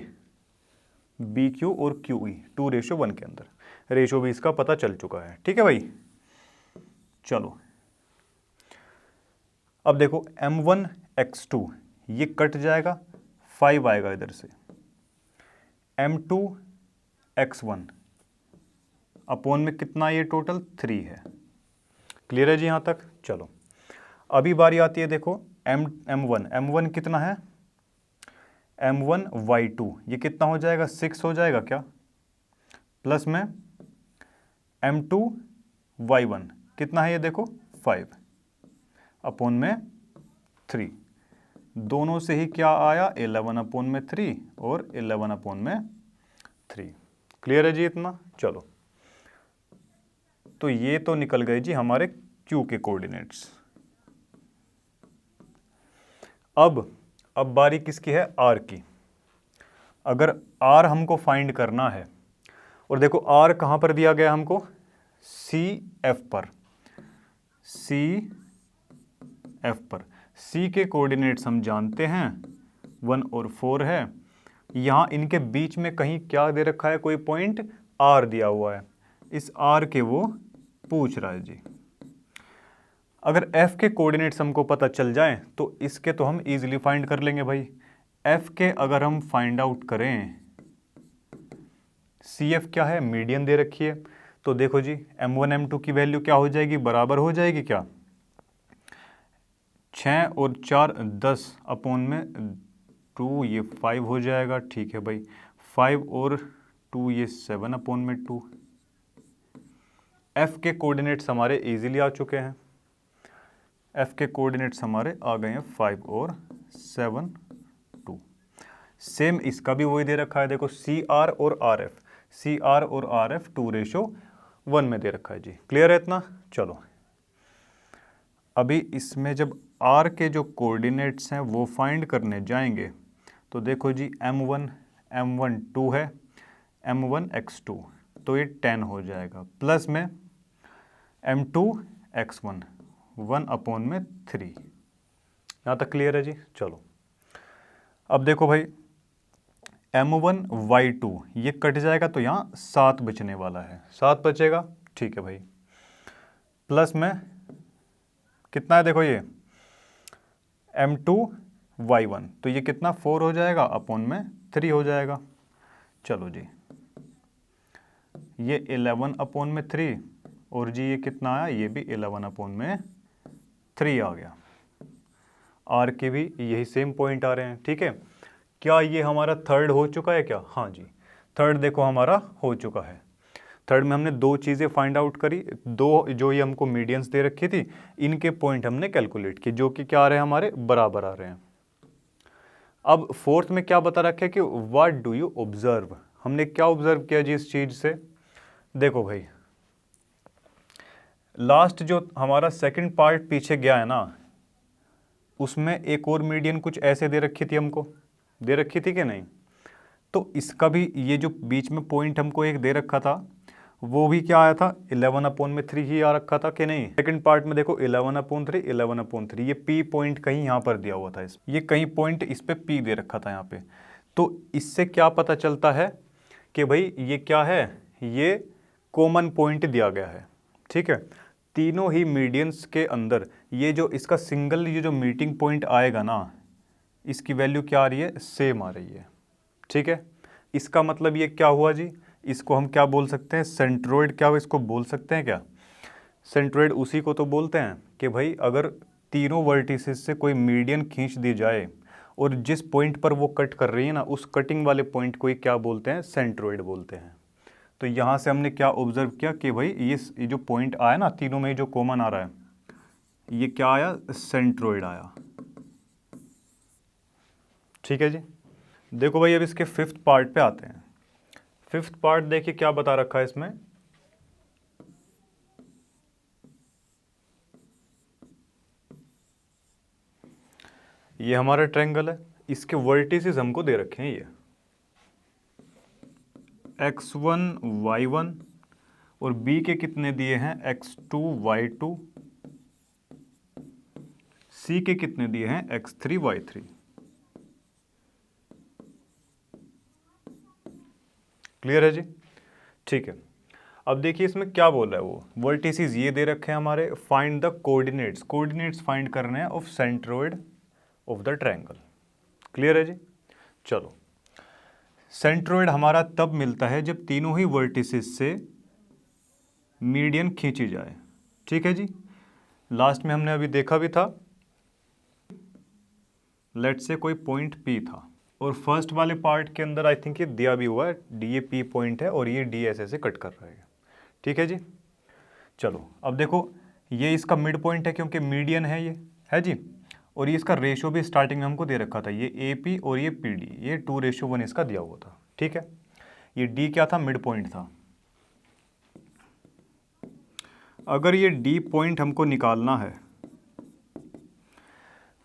BQ और QE 2:1 के अंदर, रेशो भी इसका पता चल चुका है। ठीक है भाई, चलो अब देखो m1 x2 ये कट जाएगा, 5 आएगा इधर से, m2 x1 अपॉन में कितना, ये टोटल 3 है। क्लियर है जी यहाँ तक। चलो अभी बारी आती है, देखो m1 कितना है, m1 y2 ये कितना हो जाएगा, 6 हो जाएगा क्या, प्लस में m2 y1 कितना है, ये देखो 5 अपॉन में 3, दोनों से ही क्या आया 11/3 और 11/3। क्लियर है जी इतना। चलो, तो ये तो निकल गए जी हमारे Q के कोऑर्डिनेट्स। अब बारी किसकी है, R की। अगर R हमको फाइंड करना है, और देखो R कहाँ पर दिया गया हमको, CF पर। CF पर C के कोऑर्डिनेट्स हम जानते हैं 1 और 4 है। यहाँ इनके बीच में कहीं क्या दे रखा है, कोई पॉइंट R दिया हुआ है। इस R के वो पूछ रहा है जी। अगर F के कोऑर्डिनेट्स हमको पता चल जाए तो इसके तो हम इजीली फाइंड कर लेंगे भाई। F के अगर हम फाइंड आउट करें, CF क्या है, मीडियन दे रखी है, तो देखो जी M1 M2 की वैल्यू क्या हो जाएगी, बराबर हो जाएगी क्या, 6 और 4 10/2, ये 5 हो जाएगा। ठीक है भाई, 5 और 2 ये 7/2। F के कोऑर्डिनेट्स हमारे इजीली आ चुके हैं। F के कोऑर्डिनेट्स हमारे आ गए हैं 5 और 7, 2। सेम इसका भी वही दे रखा है, देखो CR और RF, CR और RF 2:1 में दे रखा है जी। क्लियर है इतना। चलो, अभी इसमें जब R के जो कोऑर्डिनेट्स हैं वो फाइंड करने जाएंगे तो देखो जी M1 2 है, M1 x2, तो ये 10 हो जाएगा, प्लस में M2 x1 1/3। यहाँ तक क्लियर है जी। चलो, अब देखो भाई M1 y2 ये कट जाएगा तो यहाँ 7 बचने वाला है, 7 बचेगा। ठीक है भाई, प्लस में कितना है, देखो ये M2 y1, तो ये कितना 4 हो जाएगा, अपॉन में 3 हो जाएगा। चलो जी, ये 11/3 और जी ये कितना आया, ये भी 11/3 आ गया। R के भी यही सेम पॉइंट आ रहे हैं। ठीक है, क्या ये हमारा थर्ड हो चुका है क्या, हाँ जी, थर्ड देखो हमारा हो चुका है। थर्ड में हमने दो चीज़ें फाइंड आउट करी, दो जो ये हमको मीडियंस दे रखी थी, इनके पॉइंट हमने कैलकुलेट किए, जो कि क्या आ रहे हैं, हमारे बराबर आ रहे हैं। अब फोर्थ में क्या बता रखा है कि व्हाट डू यू ऑब्जर्व, हमने क्या ऑब्जर्व किया जी इस चीज से। देखो भाई, लास्ट जो हमारा सेकंड पार्ट पीछे गया है ना, उसमें एक और मीडियन कुछ ऐसे दे रखी थी, हमको दे रखी थी कि नहीं, तो इसका भी ये जो बीच में पॉइंट हमको एक दे रखा था, वो भी क्या आया था 11/3 ही आ रखा था कि नहीं। सेकंड पार्ट में देखो 11/3 ये P पॉइंट कहीं यहाँ पर दिया हुआ था, ये कहीं पॉइंट इस पे P दे रखा था यहाँ पे। तो इससे क्या पता चलता है कि भाई ये क्या है, ये कॉमन पॉइंट दिया गया है। ठीक है, तीनों ही मीडियंस के अंदर ये जो इसका सिंगल ये जो मीटिंग पॉइंट आएगा ना, इसकी वैल्यू क्या आ रही है, सेम आ रही है। ठीक है, इसका मतलब ये क्या हुआ जी, इसको हम क्या बोल सकते हैं, सेंट्रोइड, क्या इसको बोल सकते हैं क्या, सेंट्रोइड उसी को तो बोलते हैं कि भाई अगर तीनों वर्टिसेस से कोई मीडियन खींच दी जाए और जिस पॉइंट पर वो कट कर रही है ना, उस कटिंग वाले पॉइंट को ही क्या बोलते हैं, सेंट्रोइड बोलते हैं। तो यहाँ से हमने क्या ऑब्जर्व किया कि भाई ये जो पॉइंट आया ना, तीनों में जो कॉमन आ रहा है, ये क्या आया, सेंट्रोइड आया। ठीक है जी। देखो भाई, अब इसके फिफ्थ पार्ट पे आते हैं। फिफ्थ पार्ट देखिए क्या बता रखा है इसमें, ये हमारा ट्रायंगल है, इसके वर्टिसेस हमको दे रखे हैं, ये x1 y1 और b के कितने दिए हैं, x2 y2, c के कितने दिए हैं, x3 y3। क्लियर है जी। ठीक है, अब देखिए इसमें क्या बोल रहा है वो, वर्टिसेस ये दे रखे हैं हमारे, find the coordinates, coordinates find करने हैं of centroid of the triangle. Clear है जी। चलो, सेंट्रोइड हमारा तब मिलता है जब तीनों ही वर्टिसेस से मीडियन खींची जाए। ठीक है जी, लास्ट में हमने अभी देखा भी था, लेट से कोई पॉइंट P था, और फर्स्ट वाले पार्ट के अंदर आई थिंक ये दिया भी हुआ है, ये P पॉइंट है और ये D ऐसे कट कर रहा है। ठीक है जी। चलो, अब देखो ये इसका मिड पॉइंट है क्योंकि मीडियन है ये, है जी, और ये इसका रेशो भी स्टार्टिंग में हमको दे रखा था, ये AP और ये PD, ये 2:1 इसका दिया हुआ था, ठीक है। ये D क्या था, मिड पॉइंट था। अगर ये D पॉइंट हमको निकालना है,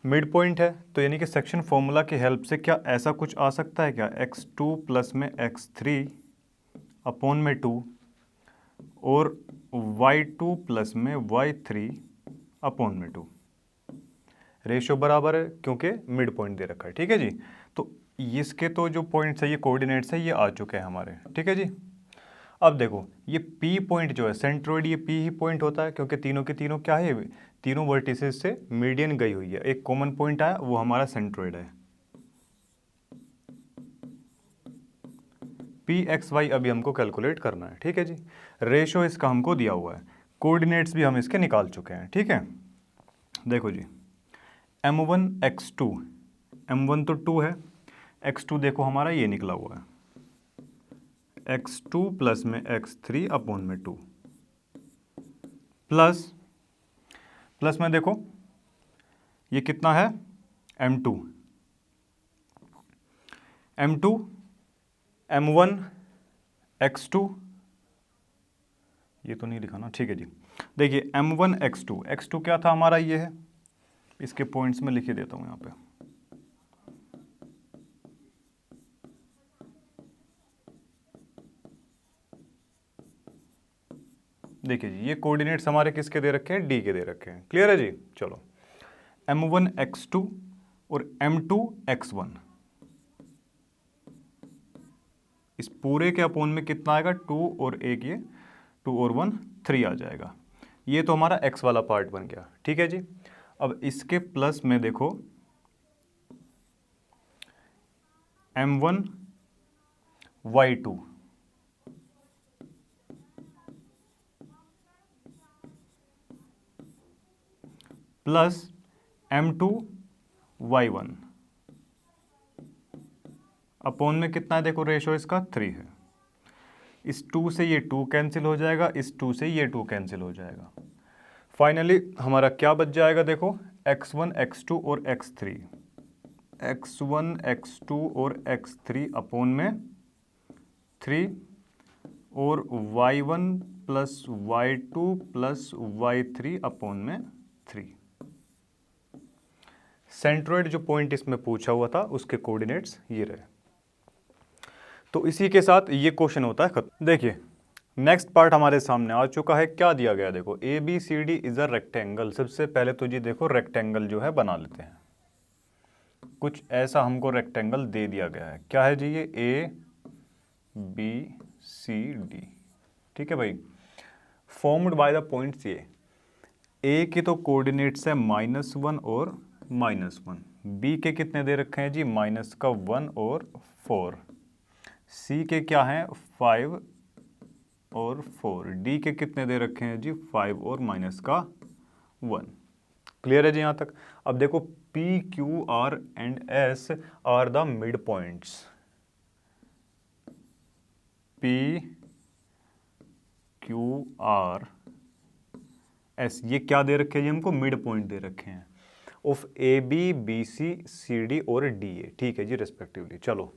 मिड पॉइंट है, तो यानी कि सेक्शन फॉर्मूला की हेल्प से क्या ऐसा कुछ आ सकता है क्या, x2 प्लस में x3 अपॉन में 2 और y2 प्लस में y3 अपॉन में 2, रेशो बराबर है क्योंकि मिड पॉइंट दे रखा है, ठीक है जी। तो इसके तो जो पॉइंट्स है, ये कोऑर्डिनेट्स है, ये आ चुके हैं हमारे, ठीक है जी। अब देखो ये P पॉइंट जो है सेंट्रोइड, ये P ही पॉइंट होता है क्योंकि तीनों के तीनों क्या है, तीनों वर्टिसेस से मीडियन गई हुई है, एक कॉमन पॉइंट आया, वो हमारा सेंट्रोइड है। PXY अभी हमको कैलकुलेट करना है, ठीक है जी। रेशो इसका हमको दिया हुआ है, कोऑर्डिनेट्स भी हम इसके निकाल चुके हैं, ठीक है। देखो जी M1 X2, M1 तो 2 है, X2 देखो हमारा ये निकला हुआ है, x2 प्लस में x3 अपॉन में 2 प्लस प्लस में देखो ये कितना है, M2 M1 x2, ये तो नहीं लिखा ना, ठीक है जी। देखिए M1 x2 क्या था हमारा, ये है, इसके पॉइंट्स में लिख देता हूँ यहाँ पे। देखिए जी ये कोऑर्डिनेट्स हमारे किसके दे रखे हैं, D के दे रखे हैं, क्लियर है जी। चलो M1 x2 और M2 x1, इस पूरे के अपोन में कितना आएगा, 2 और एक ये 2 और 1 3 आ जाएगा। ये तो हमारा x वाला पार्ट बन गया, ठीक है जी। अब इसके प्लस में देखो M1 y2 plus M2 y1 upon में कितना है, देखो रेशो इसका 3 है। इस 2 से ये 2 कैंसिल हो जाएगा, इस 2 से ये 2 कैंसिल हो जाएगा। फाइनली हमारा क्या बच जाएगा, देखो x1 x2 और x3, x1 x2 और x3 अपोन में 3 और y1 plus y2 plus y3 upon में 3। सेंट्रोइड जो पॉइंट इसमें पूछा हुआ था उसके कोऑर्डिनेट्स ये रहे। तो इसी के साथ ये क्वेश्चन होता है खत्म। देखिए नेक्स्ट पार्ट हमारे सामने आ चुका है, क्या दिया गया, देखो ABCD इज अ रेक्टेंगल। सबसे पहले तो जी देखो रेक्टेंगल जो है बना लेते हैं, कुछ ऐसा हमको रेक्टेंगल दे दिया गया है, क्या है जी ये ABCD, ठीक है भाई, फॉर्म्ड बाय द पॉइंट्स। ये A की तो कोऑर्डिनेट्स है -1 और -1, B के कितने दे रखे हैं जी, -1 और 4, C के क्या हैं 5 और 4, D के कितने दे रखे हैं जी 5 और -1। क्लियर है जी यहाँ तक। अब देखो P Q R and S are the midpoints, P Q R S ये क्या दे रखे हैं जी हमको, मिड पॉइंट दे रखे हैं ऑफ AB BC CD और DA, ठीक है जी रेस्पेक्टिवली। चलो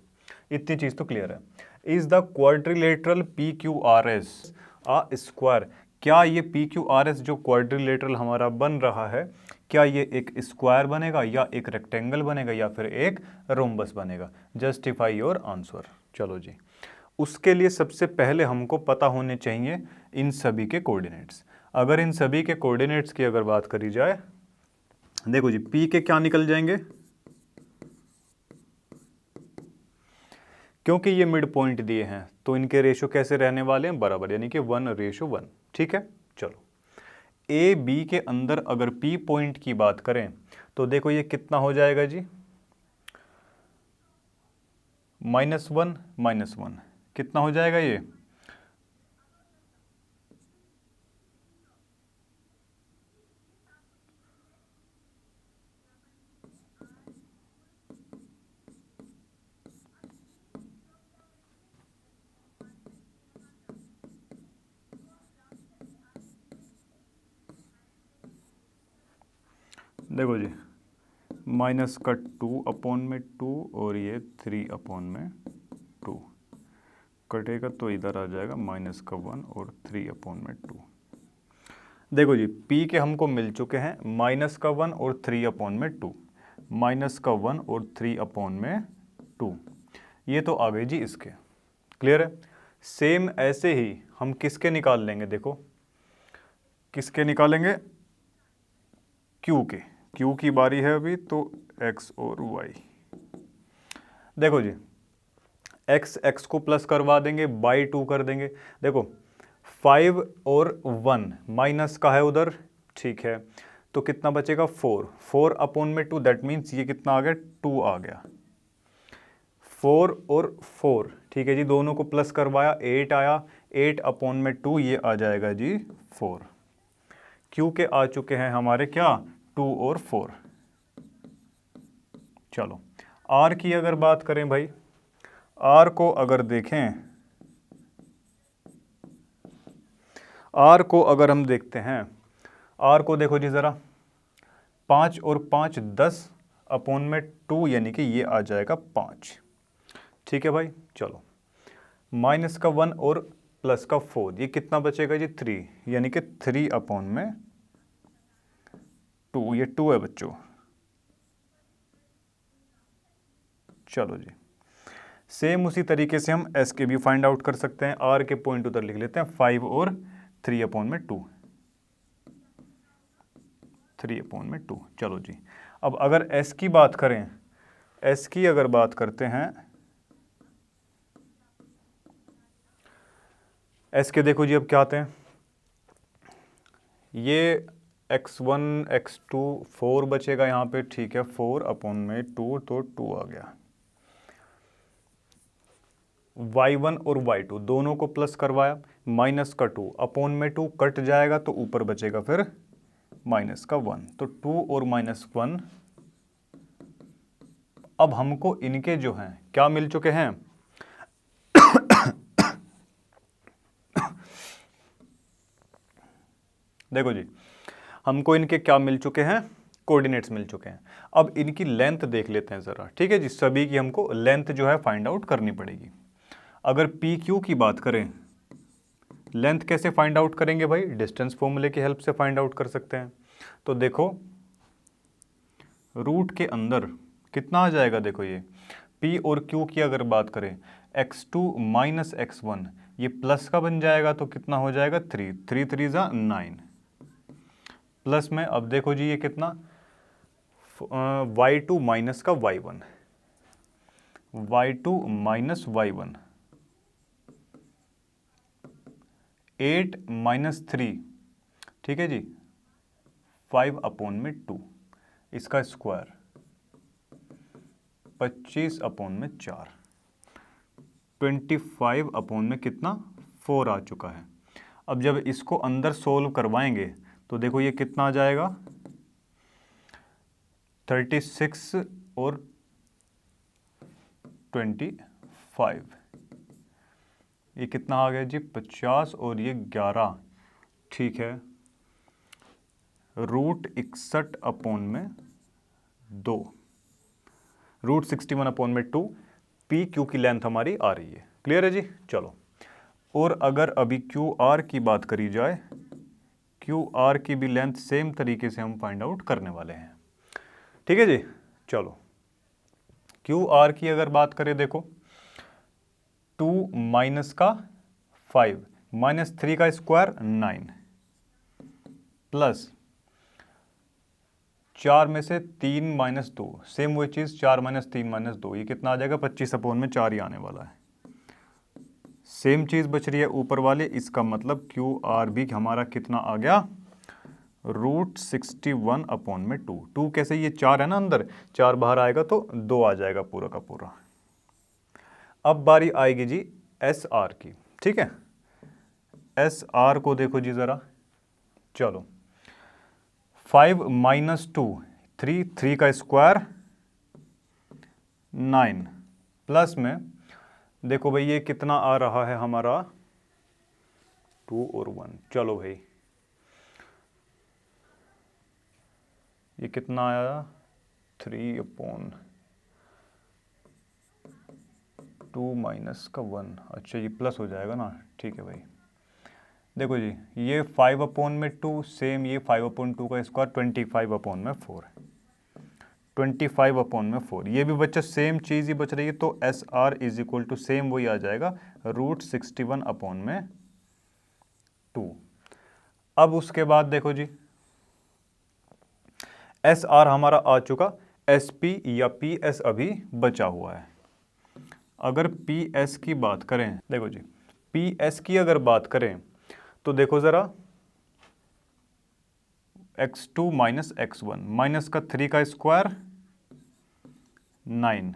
इतनी चीज तो क्लियर है। Is the quadrilateral PQRS a square, क्या ये PQRS जो क्वाड्रिलेटरल हमारा बन रहा है, क्या ये एक स्क्वायर बनेगा या एक रेक्टेंगल बनेगा या फिर एक रोम्बस बनेगा, जस्टिफाई योर आंसर। चलो जी उसके लिए सबसे पहले हमको पता होने चाहिए इन सभी के कोऑर्डिनेट्स। अगर इन सभी के कोऑर्डिनेट्स की अगर बात करी जाए, देखो जी P के क्या निकल जाएंगे, क्योंकि ये मिड पॉइंट दिए हैं तो इनके रेशो कैसे रहने वाले हैं, बराबर, यानी कि 1:1, ठीक है। चलो ए बी के अंदर अगर P पॉइंट की बात करें तो देखो ये कितना हो जाएगा जी, -1 कितना हो जाएगा ये, देखो जी माइनस का 2/2 और ये 3/2 कटेगा तो इधर आ जाएगा माइनस का 1 और 3/2। देखो जी p के हमको मिल चुके हैं माइनस का 1 और 3/2, माइनस का 1 और 3/2, ये तो आ गए जी इसके। क्लियर है। सेम ऐसे ही हम किसके निकाल लेंगे, देखो किसके निकालेंगे, q के। q की बारी है अभी, तो x और y। देखो जी x को प्लस करवा देंगे, बाई 2 कर देंगे। देखो 5 और 1 माइनस का है उधर, ठीक है, तो कितना बचेगा 4/2, दैट मीन्स ये कितना आ गया 2 आ गया। 4 और 4, ठीक है जी, दोनों को प्लस करवाया 8 आया, 8/2 ये आ जाएगा जी 4। क्यू के आ चुके हैं हमारे क्या 2 और 4। चलो आर की अगर बात करें भाई, आर को अगर देखें, आर को अगर हम देखते हैं, आर को देखो जी ज़रा, 5 और 5 10/2 यानी कि ये आ जाएगा 5। ठीक है भाई। चलो माइनस का 1 और प्लस का 4, ये कितना बचेगा जी 3, यानी कि 3/2, ये 2 है बच्चों। चलो जी सेम उसी तरीके से हम एस के भी फाइंड आउट कर सकते हैं। आर के पॉइंट उधर लिख लेते हैं 5 और 3/2, 3/2। चलो जी अब अगर एस की बात करें, एस की अगर बात करते हैं, एस के देखो जी अब क्या आते हैं, ये x1 x2 4 बचेगा यहाँ पे, ठीक है, 4/2 तो 2 आ गया। y1 और y2 दोनों को प्लस करवाया, माइनस का 2/2 कट जाएगा तो ऊपर बचेगा फिर माइनस का 1, तो 2 और -1। अब हमको इनके जो हैं क्या मिल चुके हैं, देखो जी हमको इनके क्या मिल चुके हैं, कोऑर्डिनेट्स मिल चुके हैं। अब इनकी लेंथ देख लेते हैं ज़रा, ठीक है जी, सभी की हमको लेंथ जो है फाइंड आउट करनी पड़ेगी। अगर पी क्यू की बात करें, लेंथ कैसे फाइंड आउट करेंगे भाई, डिस्टेंस फॉर्मूले की हेल्प से फाइंड आउट कर सकते हैं। तो देखो रूट के अंदर कितना आ जाएगा, देखो ये P और Q की अगर बात करें, x2 माइनस x1 ये प्लस का बन जाएगा तो कितना हो जाएगा 3, 3 3 ज़ा 9 प्लस में। अब देखो जी ये कितना y2 माइनस का y1, y2 minus y1, 8 minus 3, ठीक है जी, 5/2 इसका स्क्वायर, 25/4, 25 कितना 4 आ चुका है। अब जब इसको अंदर सोल्व करवाएंगे तो देखो ये कितना आ जाएगा 36 और 25, ये कितना आ गया जी 50 और ये 11, ठीक है, √61/2, √61/2 पी क्यू की लेंथ हमारी आ रही है। क्लियर है जी। चलो और अगर अभी क्यू आर की बात करी जाए, क्यू आर की भी लेंथ सेम तरीके से हम फाइंड आउट करने वाले हैं। ठीक है जी। चलो क्यू आर की अगर बात करें, देखो 2 माइनस का 5 माइनस 3 का स्क्वायर 9 प्लस 4 में से 3 माइनस 2, सेम वही चीज़ 4 माइनस 3 माइनस 2, ये कितना आ जाएगा 25/4 ही आने वाला है। सेम चीज़ बच रही है ऊपर वाले, इसका मतलब क्यू आर भी हमारा कितना आ गया √61/2। 2 कैसे, ये 4 है ना अंदर, 4 बाहर आएगा तो 2 आ जाएगा पूरा का पूरा। अब बारी आएगी जी एस आर की। ठीक है, एस आर को देखो जी ज़रा, चलो 5 माइनस 2 3, 3 का स्क्वायर 9 प्लस में देखो भाई ये कितना आ रहा है हमारा 2 और 1। चलो भाई ये कितना आया 3/2 माइनस का 1। अच्छा ये प्लस हो जाएगा ना, ठीक है भाई। देखो जी, ये 5/2 सेम, ये 5/2 का स्क्वायर 25/4, 25/4। ये भी बच्चा सेम चीज़ ही बच रही है, तो S R is equal to same वही आ जाएगा, √61/2। अब उसके बाद देखो जी, एस आर हमारा आ चुका, एस पी या पी एस अभी बचा हुआ है। अगर पी एस की बात करें, देखो जी, पी एस की अगर बात करें तो देखो ज़रा, x2 माइनस x1, माइनस का 3 का स्क्वायर 9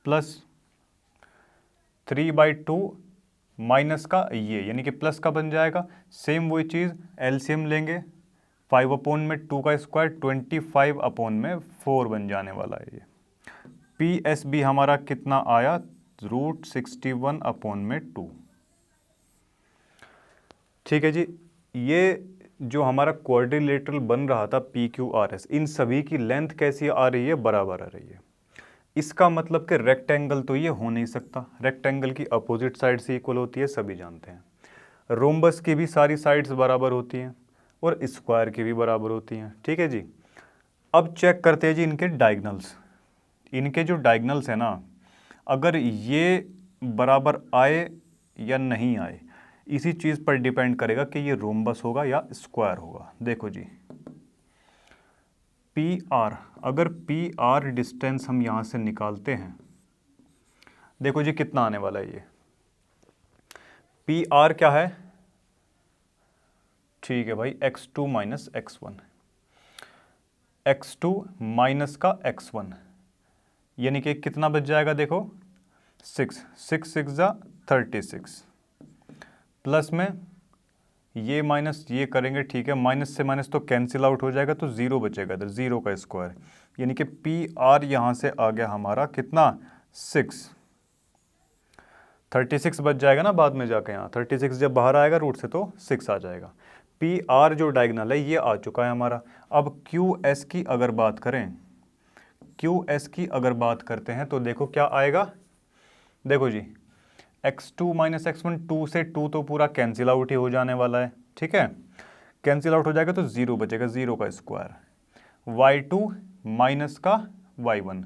प्लस 3/2 माइनस का ये, यानी कि प्लस का बन जाएगा। सेम वही चीज़, एलसीएम लेंगे, 5/2 का स्क्वायर 25/4 बन जाने वाला है। ये पी एस बी हमारा कितना आया, √61/2। ठीक है जी। ये जो हमारा क्वाड्रिलेटरल बन रहा था पी क्यू आर एस, इन सभी की लेंथ कैसी आ रही है, बराबर आ रही है। इसका मतलब कि रेक्टेंगल तो ये हो नहीं सकता, रेक्टेंगल की अपोजिट साइड से इक्वल होती है, सभी जानते हैं। रोम्बस की भी सारी साइड्स बराबर होती हैं और स्क्वायर की भी बराबर होती हैं। ठीक है जी। अब चेक करते हैं जी इनके डायगनल्स। इनके जो डायगनल्स हैं ना, अगर ये बराबर आए या नहीं आए, इसी चीज़ पर डिपेंड करेगा कि ये रोम्बस होगा या स्क्वायर होगा। देखो जी, पी आर, अगर पी आर डिस्टेंस हम यहाँ से निकालते हैं, देखो जी कितना आने वाला है ये। पी आर क्या है, ठीक है भाई, x2 minus x1, x2 minus का x1, यानी कि कितना बच जाएगा, देखो 6 6 36, प्लस में ये माइनस ये करेंगे, ठीक है, माइनस से माइनस तो कैंसिल आउट हो जाएगा, तो 0 बचेगा इधर, 0 का स्क्वायर, यानी कि पी आर यहाँ से आ गया हमारा कितना, 6। 36 बच जाएगा ना बाद में जाके, यहाँ 36 जब बाहर आएगा रूट से तो 6 आ जाएगा। पी आर जो डायगनल है ये आ चुका है हमारा। अब क्यू एस की अगर बात करें, क्यू एस की अगर बात करते हैं तो देखो क्या आएगा, देखो जी, x2 माइनस x1, 2 से 2 तो पूरा कैंसिल आउट ही हो जाने वाला है। ठीक है, कैंसिल आउट हो जाएगा तो 0 बचेगा, 0 का स्क्वायर, y2 माइनस का y1,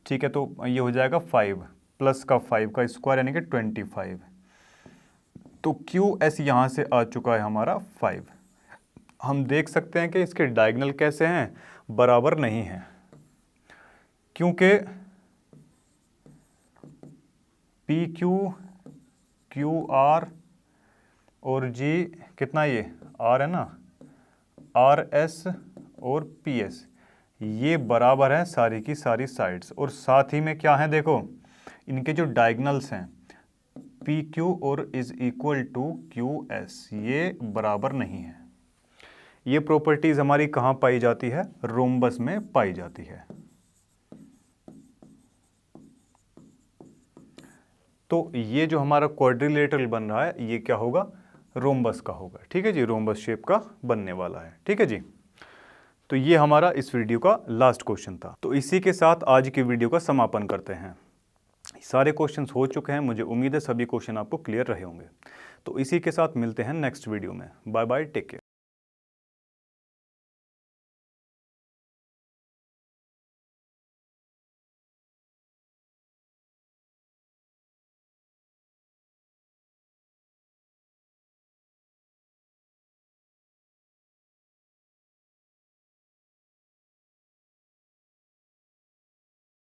ठीक है, तो ये हो जाएगा 5 प्लस का 5 का स्क्वायर, यानी कि 25। तो क्यू एस यहाँ से आ चुका है हमारा 5। हम देख सकते हैं कि इसके डायगनल कैसे हैं, बराबर नहीं हैं, क्योंकि पी क्यू, क्यू आर और जी कितना, ये आर है ना, आर एस और पी एस, ये बराबर हैं सारी की सारी साइड्स। और साथ ही में क्या है, देखो इनके जो डायगनल्स हैं पी क्यू और is equal to Q S, ये बराबर नहीं है। ये प्रॉपर्टीज हमारी कहाँ पाई जाती है, रोम्बस में पाई जाती है। तो ये जो हमारा क्वाड्रिलेटरल बन रहा है ये क्या होगा, रोम्बस का होगा। ठीक है जी, रोम्बस शेप का बनने वाला है। ठीक है जी, तो ये हमारा इस वीडियो का लास्ट क्वेश्चन था। तो इसी के साथ आज की वीडियो का समापन करते हैं। सारे क्वेश्चंस हो चुके हैं, मुझे उम्मीद है सभी क्वेश्चन आपको क्लियर रहे होंगे। तो इसी के साथ मिलते हैं नेक्स्ट वीडियो में। Bye bye, take care.